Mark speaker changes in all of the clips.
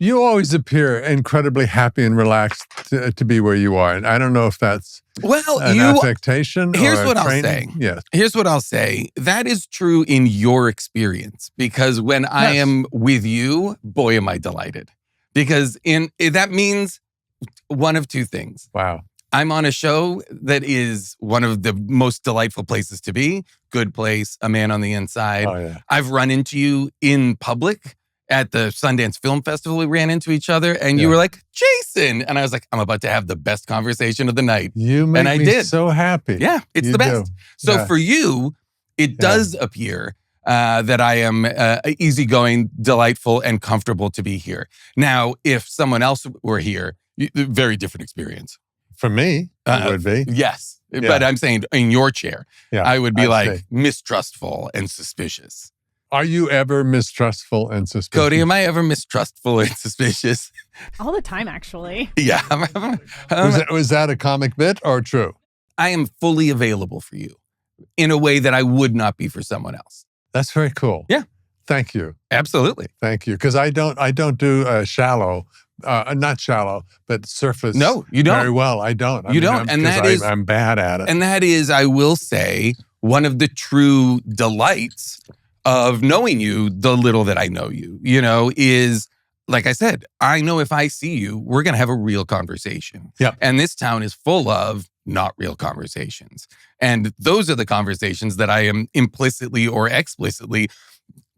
Speaker 1: You always appear incredibly happy and relaxed to be where you are. And I don't know if that's an affectation
Speaker 2: here's
Speaker 1: or
Speaker 2: what
Speaker 1: training.
Speaker 2: I'll say.
Speaker 1: Yes.
Speaker 2: Here's what I'll say. That is true in your experience, because when I am with you, boy, am I delighted. Because that means one of two things.
Speaker 1: Wow.
Speaker 2: I'm on a show that is one of the most delightful places to be. Good place, a man on the inside.
Speaker 1: Oh, yeah.
Speaker 2: I've run into you in public. At the Sundance Film Festival, we ran into each other, and you were like, Jason. And I was like, I'm about to have the best conversation of the night.
Speaker 1: You make me so happy.
Speaker 2: Yeah, it's the best. So for you, it does appear that I am easygoing, delightful, and comfortable to be here. Now, if someone else were here, very different experience.
Speaker 1: For me, it would be.
Speaker 2: Yes. Yeah. But I'm saying in your chair, I would be mistrustful and suspicious.
Speaker 1: Are you ever mistrustful and suspicious?
Speaker 2: Cody, am I ever mistrustful and suspicious?
Speaker 3: All the time, actually.
Speaker 2: Yeah.
Speaker 1: Was that a comic bit or true?
Speaker 2: I am fully available for you in a way that I would not be for someone else.
Speaker 1: That's very cool.
Speaker 2: Yeah.
Speaker 1: Thank you.
Speaker 2: Absolutely.
Speaker 1: Thank you. Because I don't do shallow, not shallow, but surface.
Speaker 2: No, you don't.
Speaker 1: Very well. I don't. I'm bad at it.
Speaker 2: And that is, I will say, one of the true delights of knowing you, the little that I know you, is, like I said, I know if I see you, we're going to have a real conversation.
Speaker 1: Yeah.
Speaker 2: And this town is full of not real conversations. And those are the conversations that I am implicitly or explicitly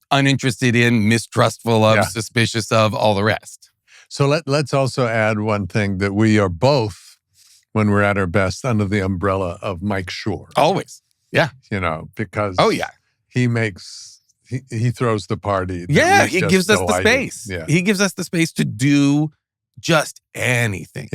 Speaker 2: uninterested in, mistrustful of, suspicious of, all the rest.
Speaker 1: So let's also add one thing, that we are both, when we're at our best, under the umbrella of Mike Schur.
Speaker 2: Always. Yeah.
Speaker 1: Because he throws the party.
Speaker 2: Yeah, he gives us the space.
Speaker 1: Yeah.
Speaker 2: He gives us the space to do just anything,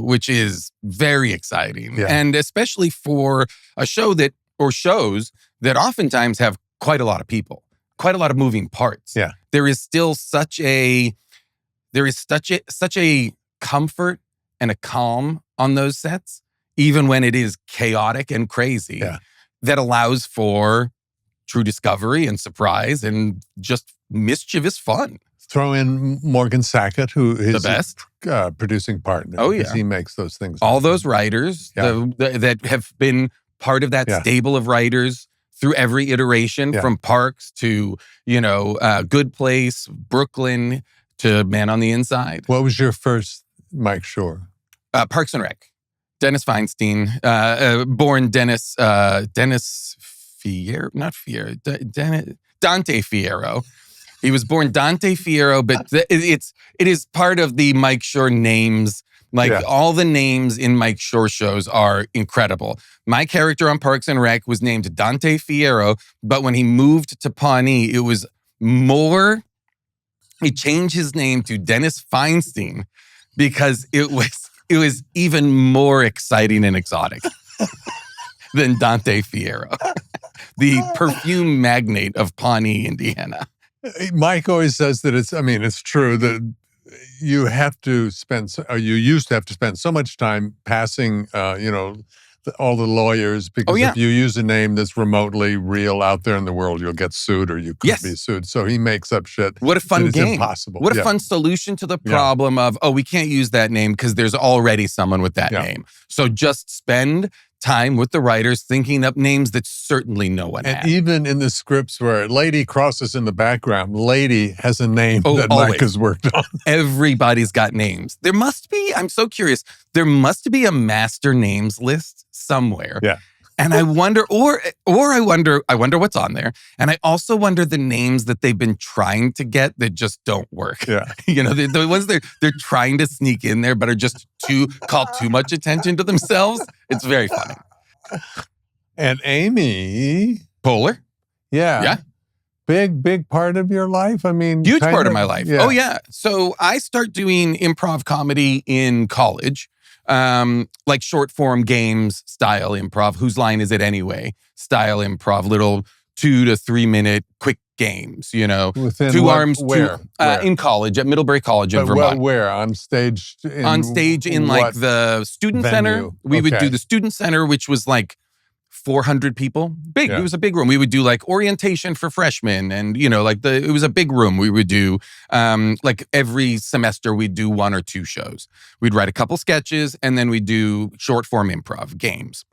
Speaker 2: which is very exciting.
Speaker 1: Yeah.
Speaker 2: And especially for a show or shows that oftentimes have quite a lot of people, quite a lot of moving parts.
Speaker 1: Yeah.
Speaker 2: There is still such a comfort and a calm on those sets, even when it is chaotic and crazy, that allows for true discovery and surprise and just mischievous fun.
Speaker 1: Throw in Morgan Sackett, who is
Speaker 2: the best
Speaker 1: producing partner.
Speaker 2: Oh, yeah.
Speaker 1: He makes those things.
Speaker 2: All those writers that have been part of that stable of writers through every iteration, from Parks to, Good Place, Brooklyn, to Man on the Inside.
Speaker 1: What was your first Mike Schur?
Speaker 2: Parks and Rec. Dennis Feinstein, born Dennis Fierro, not Fierro, Dante Fierro. He was born Dante Fierro, but it is part of the Mike Schur names. All the names in Mike Schur shows are incredible. My character on Parks and Rec was named Dante Fierro, but when he moved to Pawnee, it was more. He changed his name to Dennis Feinstein because it was even more exciting and exotic than Dante Fierro, the perfume magnate of Pawnee, Indiana.
Speaker 1: Mike always says that it's true that you used to have to spend so much time passing, all the lawyers, because if you use a name that's remotely real out there in the world, you'll get sued or you could be sued. So he makes up shit.
Speaker 2: What a fun game.
Speaker 1: It's impossible.
Speaker 2: What a fun solution to the problem of, we can't use that name because there's already someone with that name. So just spend time with the writers thinking up names that certainly no one had.
Speaker 1: And even in the scripts where Lady crosses in the background, Lady has a name that
Speaker 2: always.
Speaker 1: Mike has worked on.
Speaker 2: Everybody's got names. There must be, I'm so curious, there must be a master names list somewhere.
Speaker 1: Yeah.
Speaker 2: And I wonder, I wonder what's on there. And I also wonder the names that they've been trying to get that just don't work.
Speaker 1: Yeah.
Speaker 2: The ones they're trying to sneak in there, but are just call too much attention to themselves. It's very funny.
Speaker 1: And Amy
Speaker 2: Poehler.
Speaker 1: Yeah.
Speaker 2: Yeah.
Speaker 1: Big part of your life.
Speaker 2: Huge part of my life.
Speaker 1: Yeah.
Speaker 2: Oh, yeah. So I start doing improv comedy in college. Like short form games style improv. Whose line is it anyway? Style improv, little 2 to 3 minute quick games,
Speaker 1: Within
Speaker 2: two
Speaker 1: what,
Speaker 2: arms,
Speaker 1: where?
Speaker 2: In college at Middlebury College in Vermont.
Speaker 1: Where? On stage?
Speaker 2: On stage in like the student center. We would do the student center, which was like 400 people. Big.
Speaker 1: Yeah.
Speaker 2: It was a big room. We would do like orientation for freshmen, and it was a big room. We would do like every semester we'd do 1 or 2 shows. We'd write a couple sketches, and then we'd do short form improv games.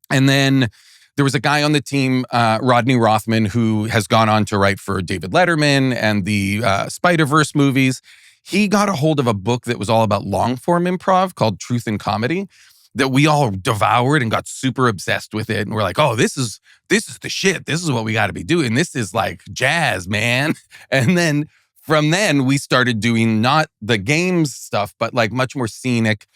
Speaker 2: And then there was a guy on the team, Rodney Rothman, who has gone on to write for David Letterman and the Spider-Verse movies. He got a hold of a book that was all about long-form improv called Truth and Comedy that we all devoured and got super obsessed with it. And we're like, oh, this is the shit. This is what we got to be doing. This is like jazz, man. And then from then we started doing not the games stuff, but like much more scenic,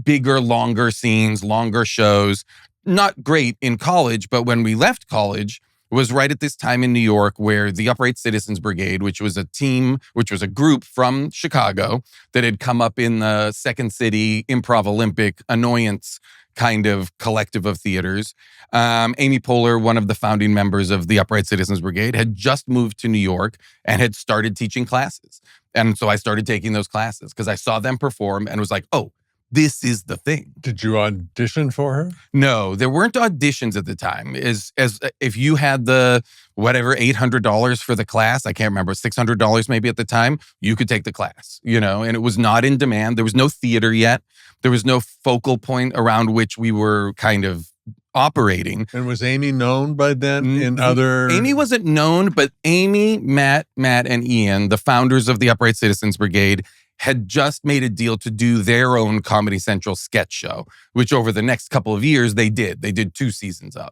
Speaker 2: bigger, longer scenes, longer shows. Not great in college, but when we left college was right at this time in New York where the Upright Citizens Brigade, which was a group from Chicago that had come up in the Second City Improv Olympic annoyance kind of collective of theaters. Amy Poehler, one of the founding members of the Upright Citizens Brigade, had just moved to New York and had started teaching classes. And so I started taking those classes because I saw them perform and was like, oh, this is the thing.
Speaker 1: Did you audition for her?
Speaker 2: No, there weren't auditions at the time. As if you had the whatever $800 for the class, I can't remember, $600 maybe at the time, you could take the class, and it was not in demand. There was no theater yet. There was no focal point around which we were kind of operating.
Speaker 1: And was Amy known by then in other...
Speaker 2: Amy wasn't known, but Amy, Matt, and Ian, the founders of the Upright Citizens Brigade, had just made a deal to do their own Comedy Central sketch show, which over the next couple of years they did. They did 2 seasons of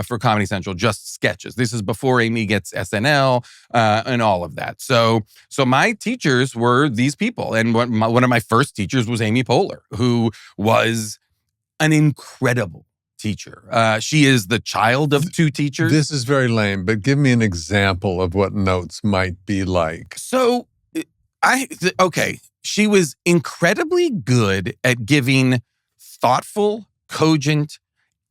Speaker 2: for Comedy Central, just sketches. This is before Amy gets SNL and all of that. So my teachers were these people. And one of my first teachers was Amy Poehler, who was an incredible teacher. She is the child of 2 teachers.
Speaker 1: This is very lame, but give me an example of what notes might be like.
Speaker 2: So... she was incredibly good at giving thoughtful, cogent,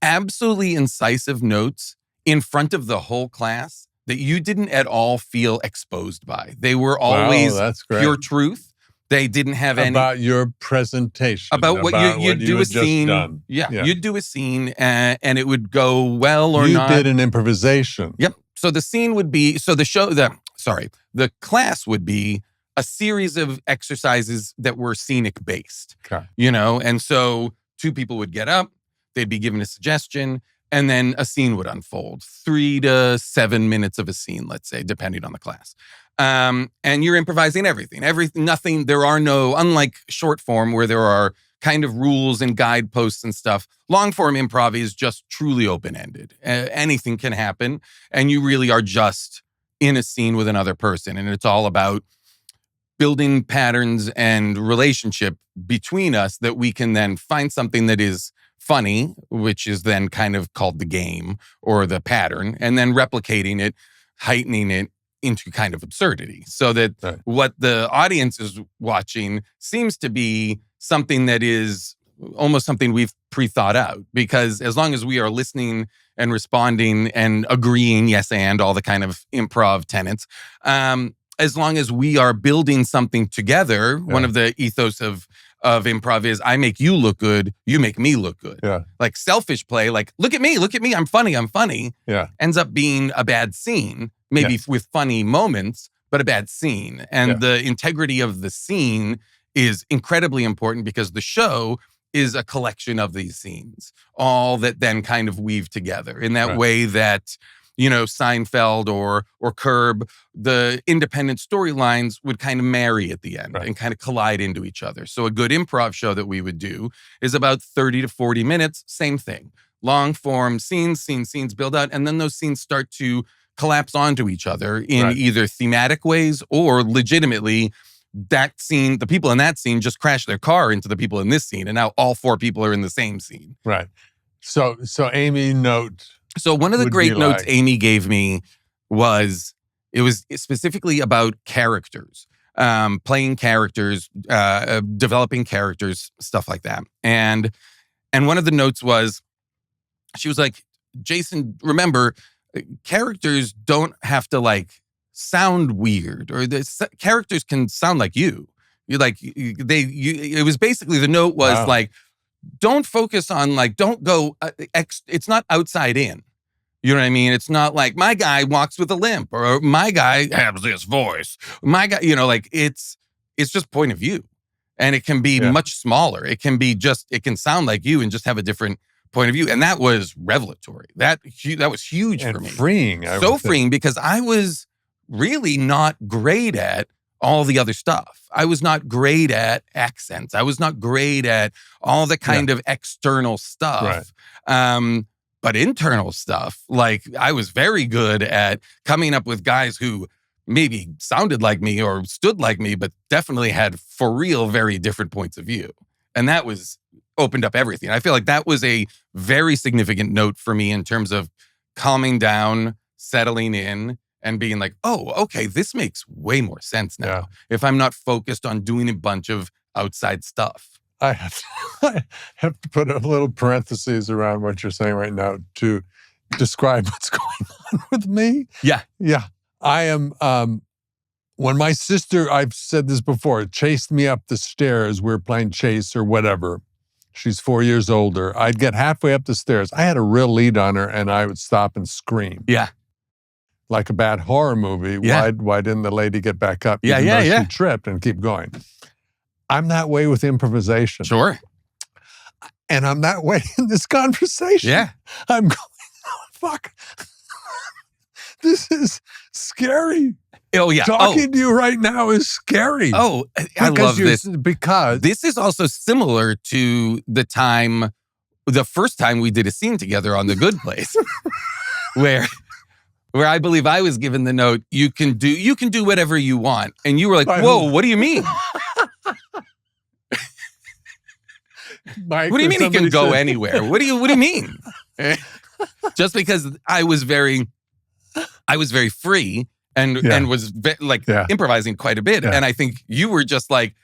Speaker 2: absolutely incisive notes in front of the whole class that you didn't at all feel exposed by. They were always pure truth. They didn't have any...
Speaker 1: About your presentation.
Speaker 2: About what you'd do a scene.
Speaker 1: Done.
Speaker 2: Yeah, you'd do a scene and it would go well or not.
Speaker 1: You did an improvisation.
Speaker 2: Yep. So the scene would be... the class would be a series of exercises that were scenic based, and so 2 people would get up, they'd be given a suggestion, and then a scene would unfold. 3 to 7 minutes of a scene, let's say, depending on the class. And you're improvising everything, nothing. There are no, unlike short form where there are kind of rules and guideposts and stuff, long form improv is just truly open-ended. Anything can happen, and you really are just in a scene with another person, and it's all about building patterns and relationship between us that we can then find something that is funny, which is then kind of called the game or the pattern, and then replicating it, heightening it into kind of absurdity so that what the audience is watching seems to be something that is almost something we've pre-thought out. Because as long as we are listening and responding and agreeing, yes, and all the kind of improv tenets, as long as we are building something together, one of the ethos of improv is I make you look good, you make me look good.
Speaker 1: Yeah.
Speaker 2: Like selfish play, like look at me, I'm funny.
Speaker 1: Yeah.
Speaker 2: Ends up being a bad scene, maybe with funny moments, but a bad scene. And the integrity of the scene is incredibly important because the show is a collection of these scenes, all that then kind of weave together in that way that Seinfeld or Curb, the independent storylines would kind of marry at the end and kind of collide into each other. So a good improv show that we would do is about 30 to 40 minutes, same thing. Long form scenes build out, and then those scenes start to collapse onto each other in either thematic ways or legitimately that scene, the people in that scene just crash their car into the people in this scene, and now all 4 people are in the same scene.
Speaker 1: Right. So Amy note...
Speaker 2: So one of the great notes Amy gave me was, it was specifically about characters, playing characters, developing characters, stuff like that. And one of the notes was, she was like, Jason, remember, characters don't have to sound weird, or the characters can sound like you. You're like, it was basically, the note was don't focus on like, don't go, it's not outside in. You know what I mean? It's not like my guy walks with a limp or my guy has this voice. My guy, like it's just point of view. And it can be much smaller. It can be it can sound like you and just have a different point of view. And that was revelatory. That was huge for me.
Speaker 1: Freeing.
Speaker 2: So freeing because I was really not great at all the other stuff. I was not great at accents. I was not great at all the kind of external stuff. Right. But internal stuff, like I was very good at coming up with guys who maybe sounded like me or stood like me, but definitely had for real very different points of view. And that opened up everything. I feel like that was a very significant note for me in terms of calming down, settling in, and being like, oh, okay, this makes way more sense now. If I'm not focused on doing a bunch of outside stuff.
Speaker 1: I have to put a little parentheses around what you're saying right now to describe what's going on with me.
Speaker 2: Yeah.
Speaker 1: I am, when my sister, I've said this before, chased me up the stairs, we were playing chase or whatever. She's 4 years older. I'd get halfway up the stairs. I had a real lead on her and I would stop and scream.
Speaker 2: Yeah.
Speaker 1: Like a bad horror movie.
Speaker 2: Yeah.
Speaker 1: Why didn't the lady get back up?
Speaker 2: Yeah.
Speaker 1: She tripped and keep going. I'm that way with improvisation.
Speaker 2: Sure.
Speaker 1: And I'm that way in this conversation.
Speaker 2: Yeah.
Speaker 1: I'm going, oh, fuck. This is scary.
Speaker 2: Oh, yeah.
Speaker 1: Talking to you right now is scary.
Speaker 2: Oh, I love this.
Speaker 1: Because
Speaker 2: this is also similar to the first time we did a scene together on The Good Place, where I believe I was given the note, you can do whatever you want. And you were like, whoa, what do you mean?
Speaker 1: Mike,
Speaker 2: what do you mean he can go anywhere? What do you mean? Just because I was very free and was improvising quite a bit. Yeah. And I think you were just like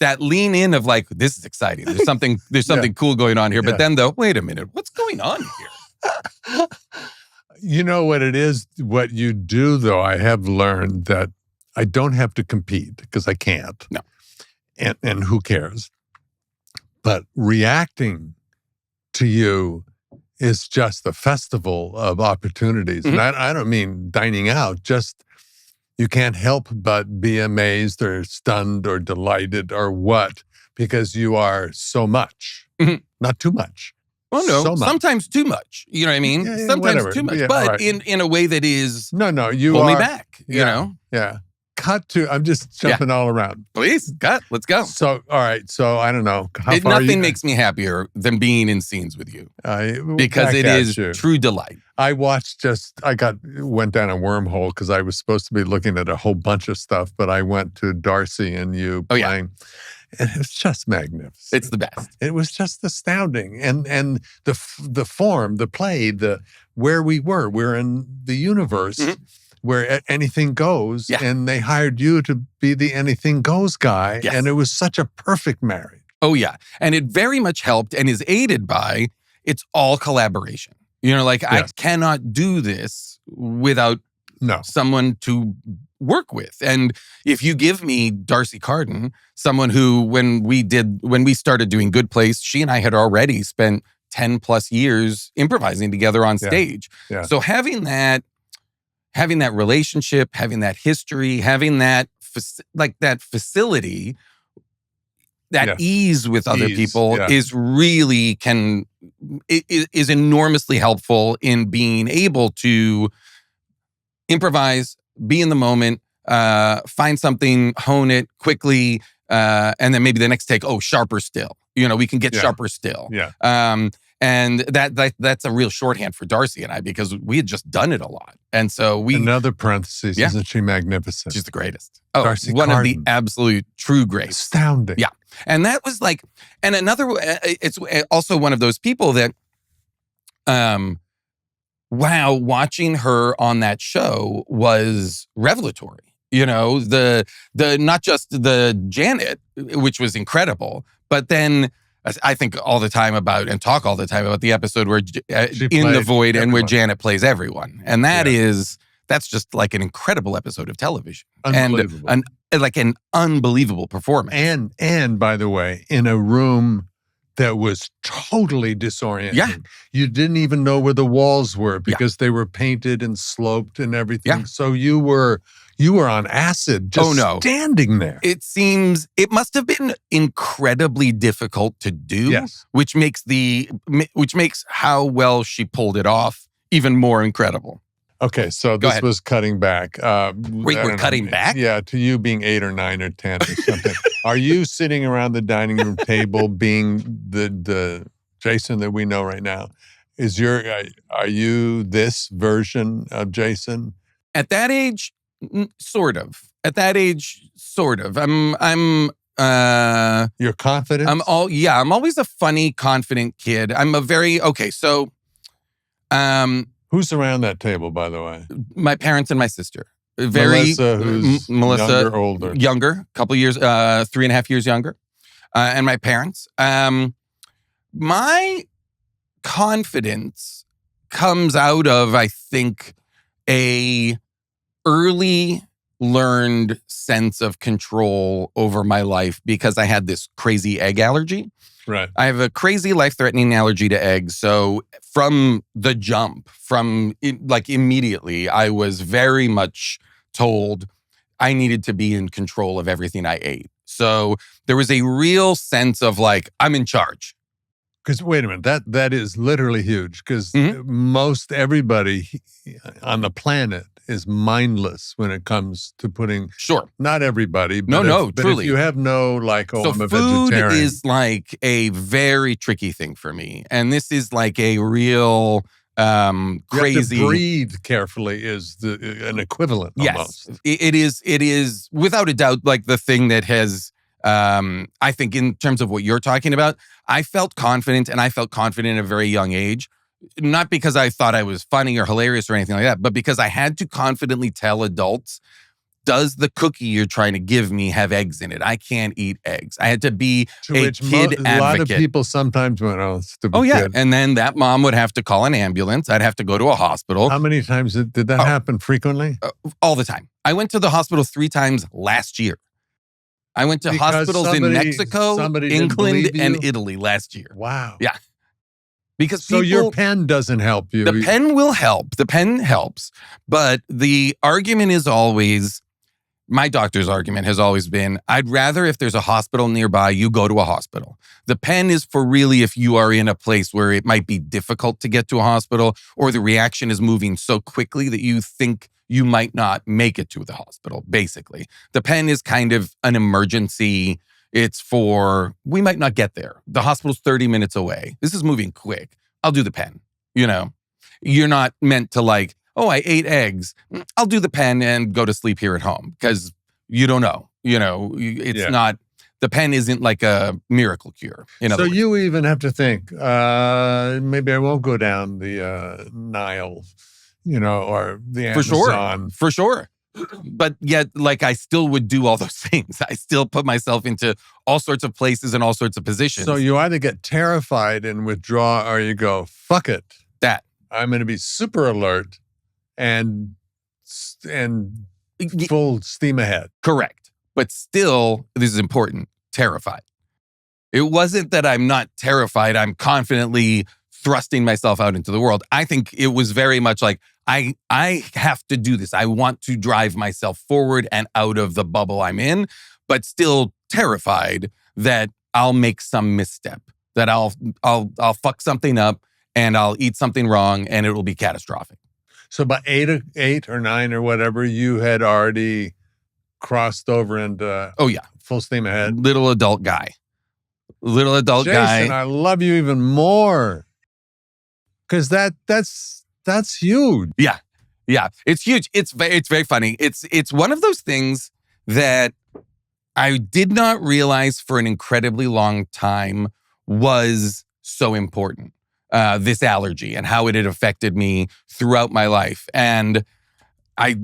Speaker 2: that lean in of like, this is exciting. There's something cool going on here. But then wait a minute, what's going on here?
Speaker 1: You know what it is? What you do though, I have learned that I don't have to compete because I can't.
Speaker 2: No.
Speaker 1: And who cares? But reacting to you is just a festival of opportunities. Mm-hmm. And I don't mean dining out, just you can't help but be amazed or stunned or delighted or what, because you are so much, not too much.
Speaker 2: Well, no,
Speaker 1: so
Speaker 2: sometimes too much. You know what I mean?
Speaker 1: Yeah,
Speaker 2: sometimes
Speaker 1: whatever.
Speaker 2: too much,
Speaker 1: yeah,
Speaker 2: but
Speaker 1: right.
Speaker 2: in a way that is
Speaker 1: you
Speaker 2: pull
Speaker 1: are,
Speaker 2: me back, you know?
Speaker 1: Yeah. Cut to, I'm just jumping all around.
Speaker 2: Please, let's go.
Speaker 1: So, all right. So, I don't know.
Speaker 2: Nothing makes me happier than being in scenes with you. Because it is true delight.
Speaker 1: I went down a wormhole because I was supposed to be looking at a whole bunch of stuff, but I went to Darcy and you playing. And it was just magnificent.
Speaker 2: It's the best.
Speaker 1: It was just astounding. And the form, the play, where we're in the universe. Mm-hmm. Where anything goes, and they hired you to be the anything goes guy, and it was such a perfect marriage.
Speaker 2: Oh, yeah. And it very much helped and is aided by, it's all collaboration. You know, like I cannot do this without someone to work with. And if you give me Darcy Carden, someone who, when we started doing Good Place, she and I had already spent 10 plus years improvising together on stage. Yeah. So having that relationship, having that history, having that facility, that ease with other people is really is enormously helpful in being able to improvise, be in the moment, find something, hone it quickly, and then maybe the next take, sharper still. You know, we can get sharper still.
Speaker 1: Yeah.
Speaker 2: And that's a real shorthand for Darcy and I, because we had just done it a lot. And so
Speaker 1: Another parenthesis, isn't she magnificent?
Speaker 2: She's the greatest. Oh,
Speaker 1: Darcy
Speaker 2: one
Speaker 1: Carden.
Speaker 2: of the absolute true greats.
Speaker 1: Astounding.
Speaker 2: Yeah. And that was like, and it's also one of those people that, watching her on that show was revelatory. You know, the not just the Janet, which was incredible, but then I think all the time about the episode where in the void and where Janet plays everyone. And that's just like an incredible episode of television.
Speaker 1: Unbelievable.
Speaker 2: And an unbelievable performance.
Speaker 1: And by the way, in a room that was totally disorienting.
Speaker 2: Yeah.
Speaker 1: You didn't even know where the walls were because they were painted and sloped and everything.
Speaker 2: Yeah.
Speaker 1: So you were on acid just standing there.
Speaker 2: It must have been incredibly difficult to do,
Speaker 1: yes.
Speaker 2: which makes how well she pulled it off even more incredible.
Speaker 1: Okay, so this was cutting back.
Speaker 2: Wait, we're cutting back?
Speaker 1: Yeah, to you being 8 or 9 or 10 or something. Are you sitting around the dining room table being the Jason that we know right now? Are you this version of Jason?
Speaker 2: At that age, sort of. At that age, sort of.
Speaker 1: You're confident?
Speaker 2: I'm always a funny, confident kid. I'm a very
Speaker 1: Who's around that table, by the way?
Speaker 2: My parents and my sister.
Speaker 1: Melissa, who's younger or older?
Speaker 2: Younger, a couple years, 3.5 years younger. And my parents. My confidence comes out of, I think, a early learned sense of control over my life because I had this crazy egg allergy.
Speaker 1: Right.
Speaker 2: I have a crazy life-threatening allergy to eggs. So from the jump, immediately, I was very much told I needed to be in control of everything I ate. So there was a real sense of I'm in charge.
Speaker 1: Because wait a minute, that is literally huge. Because most everybody on the planet is mindless when it comes to putting.
Speaker 2: Sure.
Speaker 1: Not everybody. But
Speaker 2: truly.
Speaker 1: If you have no I'm a vegetarian.
Speaker 2: Food is a very tricky thing for me. And this is a real crazy.
Speaker 1: You have to breathe carefully is an equivalent almost.
Speaker 2: Yes. It is without a doubt the thing that has, I think in terms of what you're talking about, I felt confident and I felt confident at a very young age. Not because I thought I was funny or hilarious or anything like that, but because I had to confidently tell adults, does the cookie you're trying to give me have eggs in it? I can't eat eggs. I had to be a kid advocate.
Speaker 1: A lot of people sometimes went, stupid kid.
Speaker 2: And then that mom would have to call an ambulance. I'd have to go to a hospital.
Speaker 1: How many times did that happen frequently?
Speaker 2: All the time. I went to the hospital 3 times last year. I went to hospitals in Mexico, England, and Italy last year.
Speaker 1: Wow.
Speaker 2: Yeah. Because
Speaker 1: your pen doesn't help you.
Speaker 2: The pen will help. The pen helps. But the argument is always, my doctor's argument has always been, I'd rather if there's a hospital nearby, you go to a hospital. The pen is for really if you are in a place where it might be difficult to get to a hospital or the reaction is moving so quickly that you think you might not make it to the hospital, basically. The pen is kind of an emergency. It's for, we might not get there. The hospital's 30 minutes away. This is moving quick. I'll do the pen. You're not meant to I ate eggs. I'll do the pen and go to sleep here at home because you don't know. It's not, the pen isn't like a miracle cure. So
Speaker 1: you even have to think, maybe I won't go down the Nile, or the Amazon.
Speaker 2: For sure. But yet, I still would do all those things. I still put myself into all sorts of places and all sorts of positions.
Speaker 1: So you either get terrified and withdraw or you go, fuck it. I'm going to be super alert and full steam ahead.
Speaker 2: Correct. But still, this is important, terrified. It wasn't that I'm not terrified. I'm confidently thrusting myself out into the world. I think it was very much I have to do this. I want to drive myself forward and out of the bubble I'm in, but still terrified that I'll make some misstep, that I'll fuck something up and I'll eat something wrong and it will be catastrophic.
Speaker 1: So by 8 or 9 or whatever, you had already crossed over into full steam ahead.
Speaker 2: Little adult guy.
Speaker 1: Jason, I love you even more. Because that's huge.
Speaker 2: Yeah. It's huge. It's very funny. It's one of those things that I did not realize for an incredibly long time was so important. This allergy and how it had affected me throughout my life. And I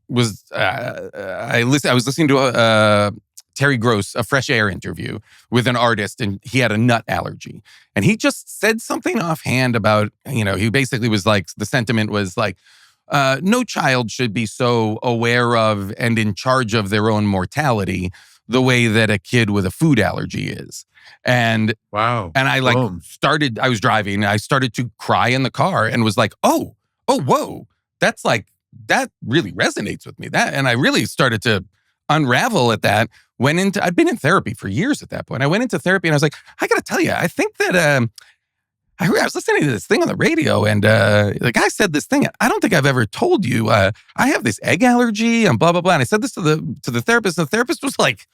Speaker 2: was listening to Terry Gross, a Fresh Air interview with an artist, and he had a nut allergy. And he just said something offhand about, he basically was the sentiment was no child should be so aware of and in charge of their own mortality the way that a kid with a food allergy is. And
Speaker 1: wow.
Speaker 2: And I I was driving and I started to cry in the car and was like, oh, whoa, that's like, that really resonates with me. And I really started to unravel at that. I'd been in therapy for years at that point. I went into therapy and I was like, I got to tell you, I think that I was listening to this thing on the radio and the guy said this thing. I don't think I've ever told you, I have this egg allergy and blah, blah, blah. And I said this to the therapist and the therapist was like,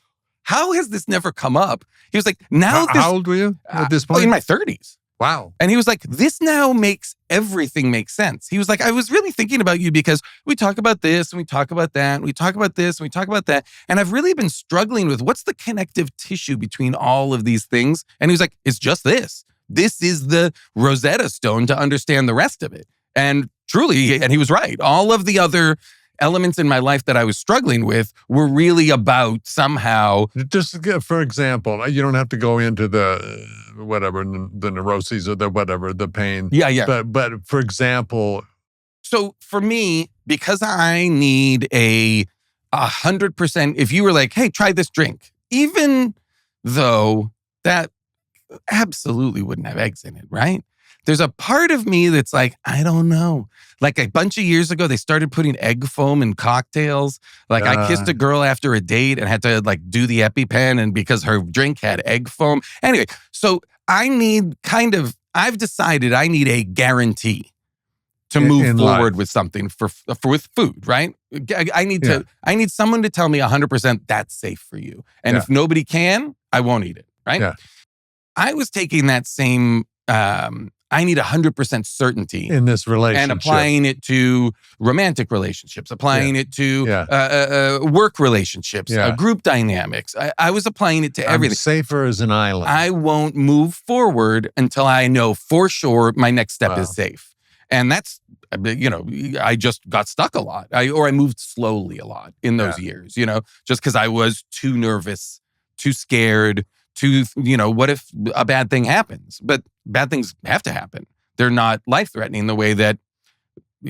Speaker 2: how has this never come up? He was like,
Speaker 1: how old were you at this point?
Speaker 2: In my 30s.
Speaker 1: Wow.
Speaker 2: And he was like, this now makes everything make sense. He was like, I was really thinking about you because we talk about this and we talk about that and we talk about this and we talk about that. And I've really been struggling with what's the connective tissue between all of these things. And he was like, it's just this. This is the Rosetta Stone to understand the rest of it. And truly, and he was right. All of the other elements in my life that I was struggling with were really about somehow.
Speaker 1: Just for example, you don't have to go into the the neuroses or the pain.
Speaker 2: Yeah.
Speaker 1: But for example.
Speaker 2: So for me, because I need 100%, if you were like, hey, try this drink, even though that absolutely wouldn't have eggs in it, right? There's a part of me that's like, I don't know. Like a bunch of years ago, they started putting egg foam in cocktails. Like I kissed a girl after a date and had to like do the EpiPen and because her drink had egg foam. Anyway, so I've decided I need a guarantee to move forward with something with food, right? I need someone to tell me 100% that's safe for you. And if nobody can, I won't eat it, right?
Speaker 1: Yeah.
Speaker 2: I was taking that same, I need 100% certainty
Speaker 1: in this relationship
Speaker 2: and applying it to romantic relationships, applying it to work relationships, group dynamics. I was applying it to everything.
Speaker 1: I'm safer as an island.
Speaker 2: I won't move forward until I know for sure my next step is safe. And that's, I just got stuck a lot. I moved slowly a lot in those years, just because I was too nervous, too scared, what if a bad thing happens? But bad things have to happen. They're not life-threatening the way that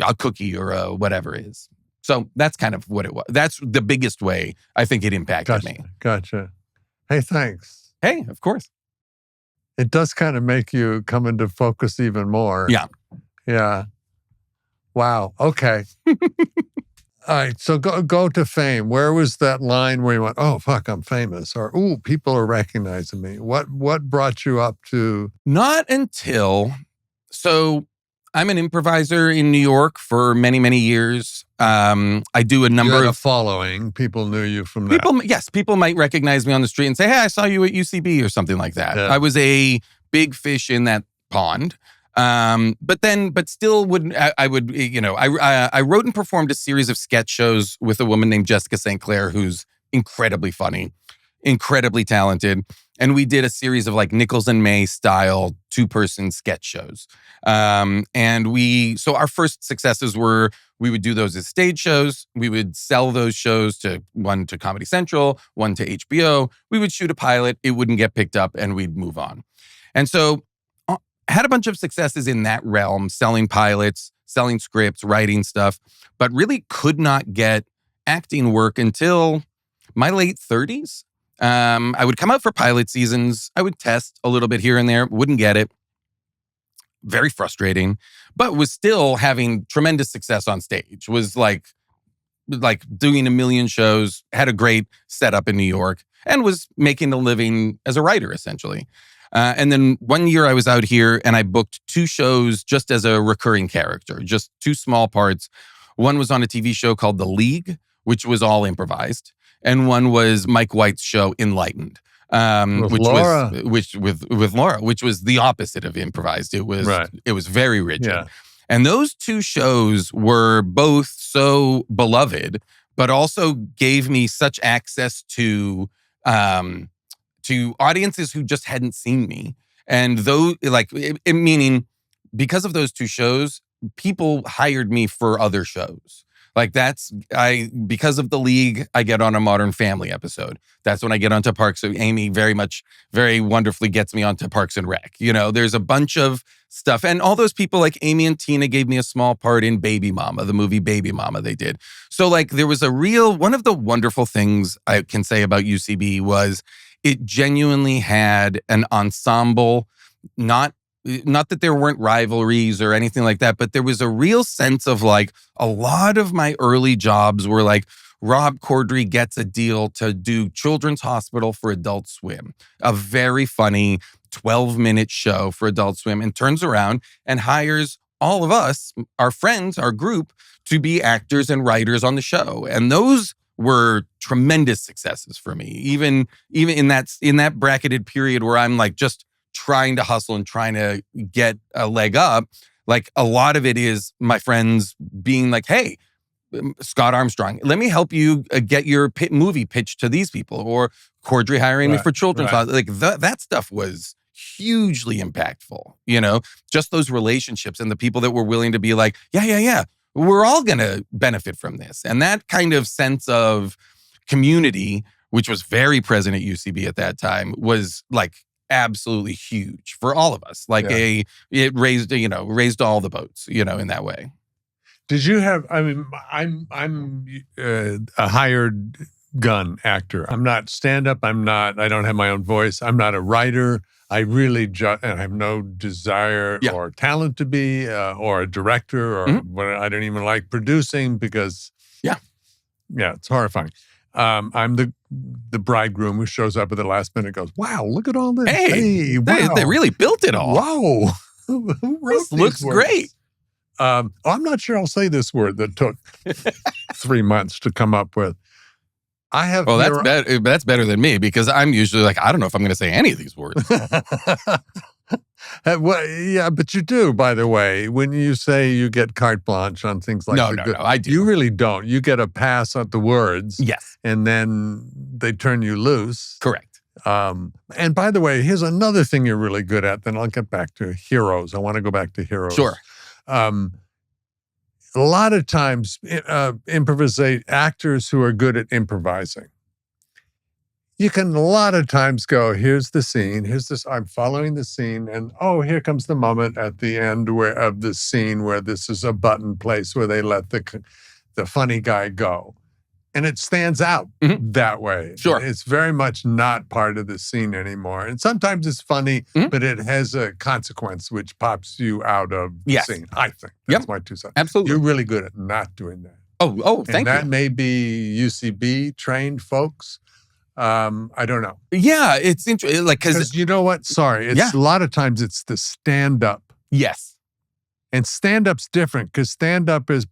Speaker 2: a cookie or whatever is. So that's kind of what it was. That's the biggest way I think it impacted me.
Speaker 1: Gotcha. Hey, thanks.
Speaker 2: Hey, of course.
Speaker 1: It does kind of make you come into focus even more.
Speaker 2: Yeah.
Speaker 1: Yeah. Wow. Okay. All right, so go to fame. Where was that line where you went, oh, fuck, I'm famous? Or, ooh, people are recognizing me. What brought you up to?
Speaker 2: Not until, so I'm an improviser in New York for many, many years. I do a number of
Speaker 1: following. People knew you from that.
Speaker 2: Yes, people might recognize me on the street and say, hey, I saw you at UCB or something like that. Yeah. I was a big fish in that pond. But still wouldn't, I wrote and performed a series of sketch shows with a woman named Jessica St. Clair, who's incredibly funny, incredibly talented. And we did a series of like Nichols and May style 2-person sketch shows. So our first successes were, we would do those as stage shows. We would sell those shows one to Comedy Central, one to HBO. We would shoot a pilot. It wouldn't get picked up and we'd move on. And so had a bunch of successes in that realm, selling pilots, selling scripts, writing stuff, but really could not get acting work until my late 30s. I would come out for pilot seasons. I would test a little bit here and there, wouldn't get it. Very frustrating, but was still having tremendous success on stage. Was like doing 1 million shows, had a great setup in New York, and was making a living as a writer, essentially. And then one year I was out here and I booked 2 shows just as a recurring character, just 2 small parts. One was on a TV show called The League, which was all improvised. And one was Mike White's show Enlightened, with Laura, which was the opposite of improvised. It was very rigid. Yeah. And those 2 shows were both so beloved, but also gave me such access to audiences who just hadn't seen me. And meaning because of those 2 shows, people hired me for other shows. Like because of the league, I get on a Modern Family episode. That's when I get onto Parks. So Amy very wonderfully gets me onto Parks and Rec. There's a bunch of stuff. And all those people like Amy and Tina gave me a small part in Baby Mama, the movie Baby Mama they did. So like there was one of the wonderful things I can say about UCB was it genuinely had an ensemble, not that there weren't rivalries or anything like that, but there was a real sense of like a lot of my early jobs were like Rob Corddry gets a deal to do Children's Hospital for Adult Swim, a very funny 12-minute show for Adult Swim, and turns around and hires all of us, our friends, our group, to be actors and writers on the show. And those were tremendous successes for me, even in that bracketed period where I'm like just trying to hustle and trying to get a leg up. Like a lot of it is my friends being like, hey, Scott Armstrong, let me help you get your movie pitched to these people, or Corddry hiring me for Children's Hospital. Like that stuff was hugely impactful, just those relationships and the people that were willing to be like, yeah, we're all going to benefit from this. And that kind of sense of community, which was very present at UCB at that time, was like absolutely huge for all of us. Like it raised all the boats, in that way.
Speaker 1: Did you have, I'm a hired gun actor. I'm not stand-up. I don't have my own voice. I'm not a writer. I really I have no desire or talent to be, or a director, or I don't even like producing because, it's horrifying. I'm the bridegroom who shows up at the last minute and goes, wow, look at all this.
Speaker 2: Hey,
Speaker 1: wow.
Speaker 2: They really built it all.
Speaker 1: Wow. Who wrote
Speaker 2: this looks
Speaker 1: words?
Speaker 2: Great.
Speaker 1: I'm not sure I'll say this word that took 3 months to come up with.
Speaker 2: That's better than me, because I'm usually like, I don't know if I'm going to say any of these words.
Speaker 1: Well, yeah, but you do, by the way. When you say you get carte blanche on things like
Speaker 2: No, I do.
Speaker 1: You really don't. You get a pass on the words.
Speaker 2: Yes.
Speaker 1: And then they turn you loose.
Speaker 2: Correct.
Speaker 1: And by the way, here's another thing you're really good at. Then I'll get back to heroes. I want to go back to heroes.
Speaker 2: Sure.
Speaker 1: A lot of times, actors who are good at improvising, you can a lot of times go, here's the scene, I'm following the scene, and here comes the moment at the end of the scene where this is a button place where they let the funny guy go. And it stands out that way.
Speaker 2: Sure.
Speaker 1: It's very much not part of the scene anymore. And sometimes it's funny, but it has a consequence which pops you out of the scene, I think. That's my 2 cents.
Speaker 2: Absolutely.
Speaker 1: You're really good at not doing that.
Speaker 2: Oh, thank you.
Speaker 1: And that may be UCB trained folks. I don't know.
Speaker 2: Yeah, it's interesting. Like,
Speaker 1: because you know what? Sorry. A lot of times it's the stand-up.
Speaker 2: Yes.
Speaker 1: And stand-up's different, because stand-up is,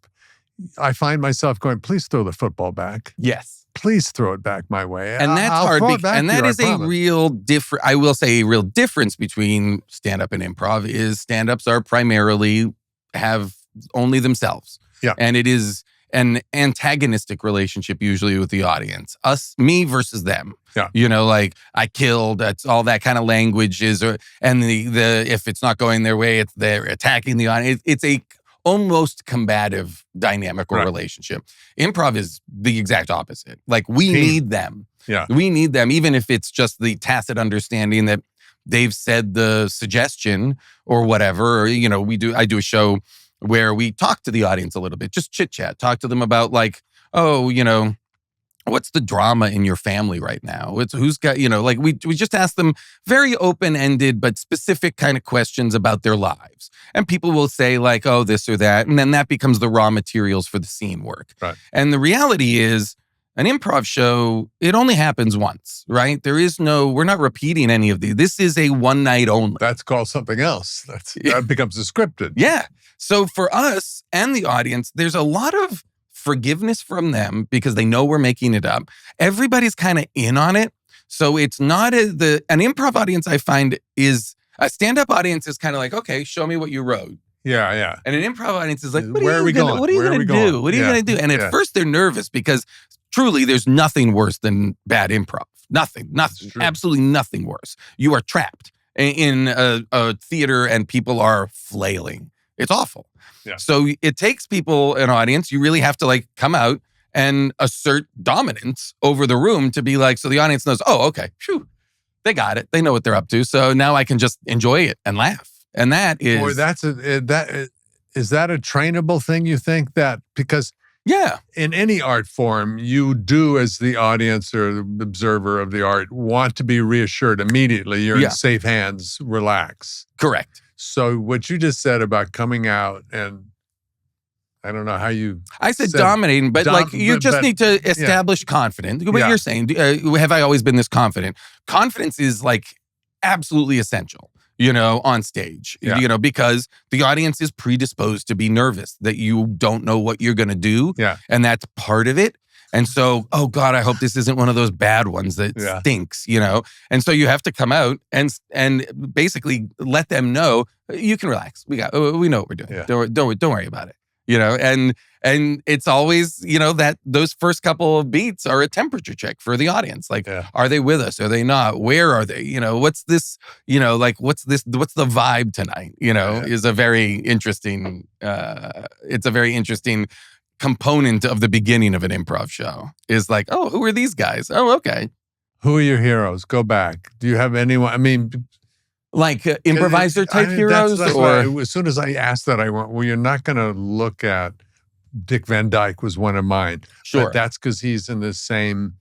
Speaker 1: I find myself going, please throw the football back.
Speaker 2: Yes.
Speaker 1: Please throw it back my way.
Speaker 2: And that's hard. And that is a real difference. I will say a real difference between stand-up and improv is stand-ups are primarily have only themselves.
Speaker 1: Yeah.
Speaker 2: And it is an antagonistic relationship usually with the audience. Me versus them.
Speaker 1: Yeah.
Speaker 2: Like I killed, that's all that kind of language is, and the if it's not going their way, they're attacking the audience. It's a almost combative dynamic or relationship. Improv is the exact opposite. Like we need them.
Speaker 1: Yeah.
Speaker 2: We need them, even if it's just the tacit understanding that they've said the suggestion or whatever. Or, I do a show where we talk to the audience a little bit, just chit chat, talk to them about like, what's the drama in your family right now? Who's got, like we just ask them very open-ended but specific kind of questions about their lives. And people will say like, oh, this or that. And then that becomes the raw materials for the scene work.
Speaker 1: Right.
Speaker 2: And the reality is an improv show, it only happens once, right? We're not repeating any of these. This is a one night only.
Speaker 1: That's called something else. That becomes a scripted.
Speaker 2: Yeah. So for us and the audience, there's a lot of forgiveness from them because they know we're making it up. Everybody's kind of in on it. So it's not an improv audience, I find, is a stand-up audience is kind of like, okay, show me what you wrote.
Speaker 1: Yeah, yeah.
Speaker 2: And an improv audience is like,
Speaker 1: What are you going to
Speaker 2: do? What are you going to do? And at first they're nervous because truly there's nothing worse than bad improv. Nothing, absolutely nothing worse. You are trapped in a theater and people are flailing. It's awful.
Speaker 1: Yeah.
Speaker 2: So it takes people, an audience, you really have to like come out and assert dominance over the room to be like, so the audience knows, oh, okay, phew, they got it. They know what they're up to. So now I can just enjoy it and laugh. And that is...
Speaker 1: Or is that a trainable thing, you think? That because in any art form, you do, as the audience or the observer of the art, want to be reassured immediately. You're in safe hands, relax.
Speaker 2: Correct.
Speaker 1: So what you just said about coming out and I don't know how you...
Speaker 2: I said dominating, but you just need to establish confidence. What you're saying, have I always been this confident? Confidence is like absolutely essential, on stage, because the audience is predisposed to be nervous, that you don't know what you're going to do.
Speaker 1: Yeah.
Speaker 2: And that's part of it. And so, oh God, I hope this isn't one of those bad ones that stinks, And so you have to come out and basically let them know, you can relax. We know what we're doing. Yeah. Don't worry about it. And it's always, that those first couple of beats are a temperature check for the audience. Like, are they with us? Are they not? Where are they? What's this, what's the vibe tonight? Is a very interesting, it's a very interesting component of the beginning of an improv show is like, oh, who are these guys? Oh, okay.
Speaker 1: Who are your heroes? Go back. Do you have anyone? I mean,
Speaker 2: like improviser type heroes?
Speaker 1: That's why, as soon as I asked that, I went, well, you're not going to look at Dick Van Dyke was one of mine.
Speaker 2: Sure.
Speaker 1: But that's because he's in the same,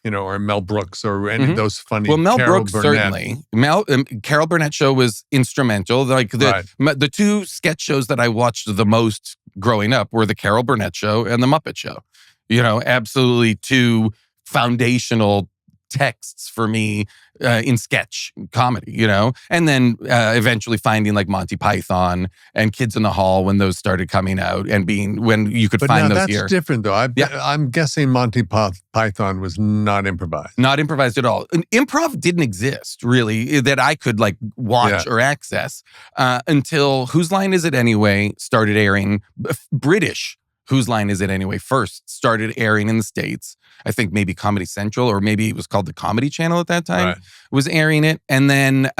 Speaker 1: or Mel Brooks or any of those funny.
Speaker 2: Well, Mel
Speaker 1: Carol
Speaker 2: Brooks,
Speaker 1: Burnett.
Speaker 2: certainly. Carol Burnett show was instrumental. Like the two sketch shows that I watched the most growing up were the Carol Burnett show and the Muppet Show. Absolutely two foundational texts for me in sketch comedy, and then eventually finding like Monty Python and Kids in the Hall when those started coming out and when you could find those here.
Speaker 1: That's different though. I'm guessing Monty Python was not improvised.
Speaker 2: Not improvised at all. Improv didn't exist really that I could like watch or access until Whose Line Is It Anyway started airing. British Whose Line Is It Anyway first started airing in the States. I think maybe Comedy Central, or maybe it was called the Comedy Channel at that time, was airing it. And then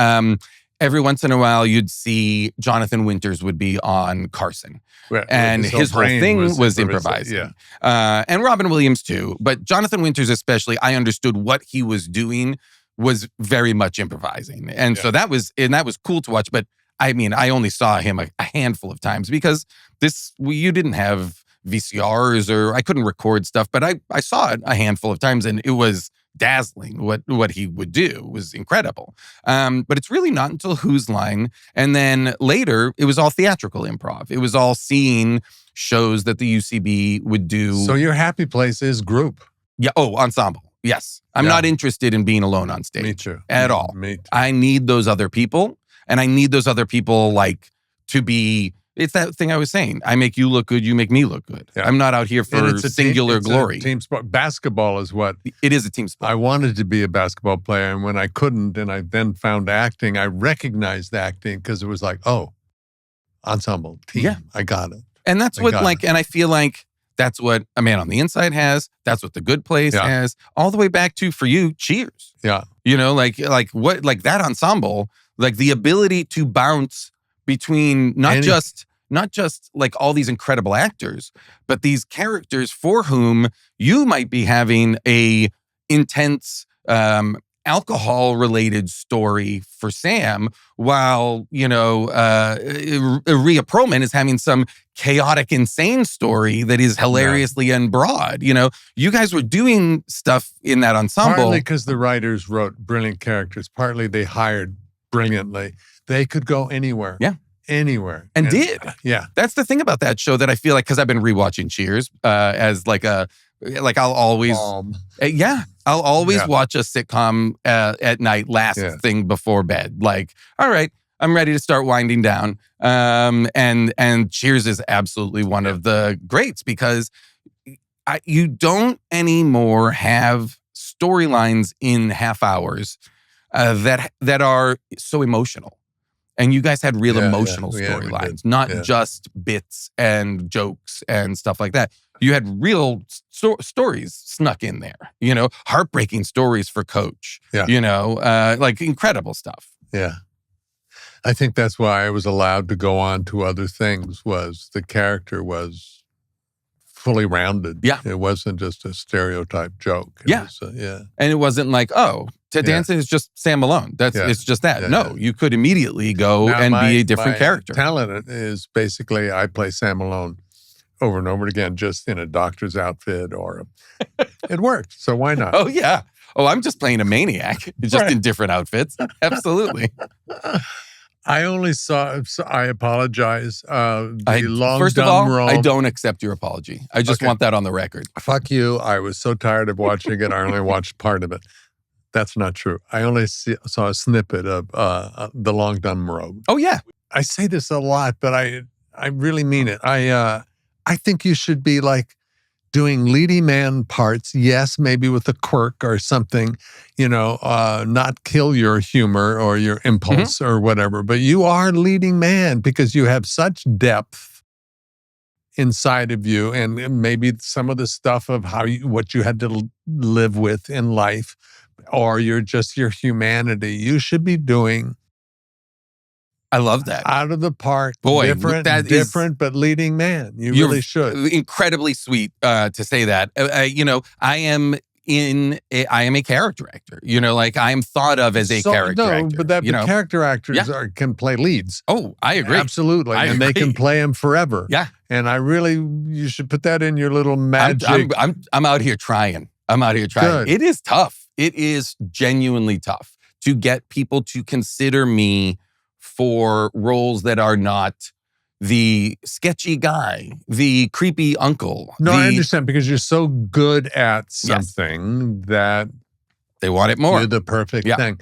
Speaker 2: every once in a while, you'd see Jonathan Winters would be on Carson. And his whole thing was improvising. Yeah. And Robin Williams too. But Jonathan Winters especially, I understood what he was doing was very much improvising. And so that was cool to watch. But I mean, I only saw him a handful of times because you didn't have VCRs or I couldn't record stuff, but I saw it a handful of times and it was dazzling what he would do. It was incredible. But it's really not until Whose Line. And then later, it was all theatrical improv. It was all seeing shows that the UCB would do.
Speaker 1: So your happy place is group.
Speaker 2: Yeah. Oh, ensemble. Yes. I'm not interested in being alone on stage.
Speaker 1: Me too.
Speaker 2: At all.
Speaker 1: Me too.
Speaker 2: I need those other people. And I need those other people like to be... It's that thing I was saying. I make you look good, you make me look good. Yeah. I'm not out here for singular glory.
Speaker 1: Team sport. Basketball is what...
Speaker 2: It is a team sport.
Speaker 1: I wanted to be a basketball player, and when I couldn't, and I then found acting, I recognized acting because it was like, oh, ensemble, team. Yeah. I got it.
Speaker 2: And that's and I feel like that's what A Man on the Inside has. That's what The Good Place has. All the way back to, for you, Cheers.
Speaker 1: Yeah.
Speaker 2: Like that ensemble, like the ability to bounce between not just like all these incredible actors, but these characters for whom you might be having a intense alcohol-related story for Sam, while Rhea Perlman is having some chaotic, insane story that is hilariously and broad. You guys were doing stuff in that ensemble.
Speaker 1: Partly because the writers wrote brilliant characters. Partly they hired brilliantly. They could go anywhere.
Speaker 2: Yeah.
Speaker 1: Anywhere.
Speaker 2: And did.
Speaker 1: Yeah.
Speaker 2: That's the thing about that show that I feel like, because I've been rewatching Cheers as I'll always... I'll always watch a sitcom at night, last thing before bed. Like, all right, I'm ready to start winding down. And Cheers is absolutely one of the greats because you don't anymore have storylines in half hours that are so emotional. And you guys had real emotional storylines, not just bits and jokes and stuff like that. You had real stories snuck in there, heartbreaking stories for Coach, like incredible stuff.
Speaker 1: Yeah. I think that's why I was allowed to go on to other things, was the character was fully rounded.
Speaker 2: Yeah.
Speaker 1: It wasn't just a stereotype joke.
Speaker 2: Yeah.
Speaker 1: Was, yeah.
Speaker 2: And it wasn't like, oh, Ted Danson is just Sam Malone. It's just that.
Speaker 1: Yeah,
Speaker 2: no, you could immediately go
Speaker 1: now
Speaker 2: and
Speaker 1: my,
Speaker 2: be a different
Speaker 1: my
Speaker 2: character.
Speaker 1: Talent is basically I play Sam Malone over and over again, just in a doctor's outfit it worked. So why not?
Speaker 2: Oh, yeah. Oh, I'm just playing a maniac, just in different outfits. Absolutely.
Speaker 1: I only saw, I apologize.
Speaker 2: First of all, I don't accept your apology. I just want that on the record.
Speaker 1: Fuck you. I was so tired of watching it. I only watched part of it. That's not true. I only saw a snippet of The Long Dumb Road.
Speaker 2: Oh, yeah.
Speaker 1: I say this a lot, but I really mean it. I think you should be like doing leading man parts, yes, maybe with a quirk or something, not kill your humor or your impulse or whatever, but you are leading man because you have such depth inside of you, and maybe some of the stuff of what you had to live with in life, or your humanity. You should be doing.
Speaker 2: I love that.
Speaker 1: Out of the park.
Speaker 2: Boy,
Speaker 1: different, but leading man. You really should.
Speaker 2: Incredibly sweet to say that. I am a character actor. I am thought of as a character actor.
Speaker 1: But character actors can play leads.
Speaker 2: Oh, I agree.
Speaker 1: Absolutely. They can play them forever.
Speaker 2: Yeah.
Speaker 1: And you should put that in your little magic.
Speaker 2: I'm out here trying.
Speaker 1: Good.
Speaker 2: It is tough. It is genuinely tough to get people to consider me for roles that are not the sketchy guy, the creepy uncle.
Speaker 1: No, I understand, because you're so good at something that
Speaker 2: they want it more.
Speaker 1: You're the perfect thing.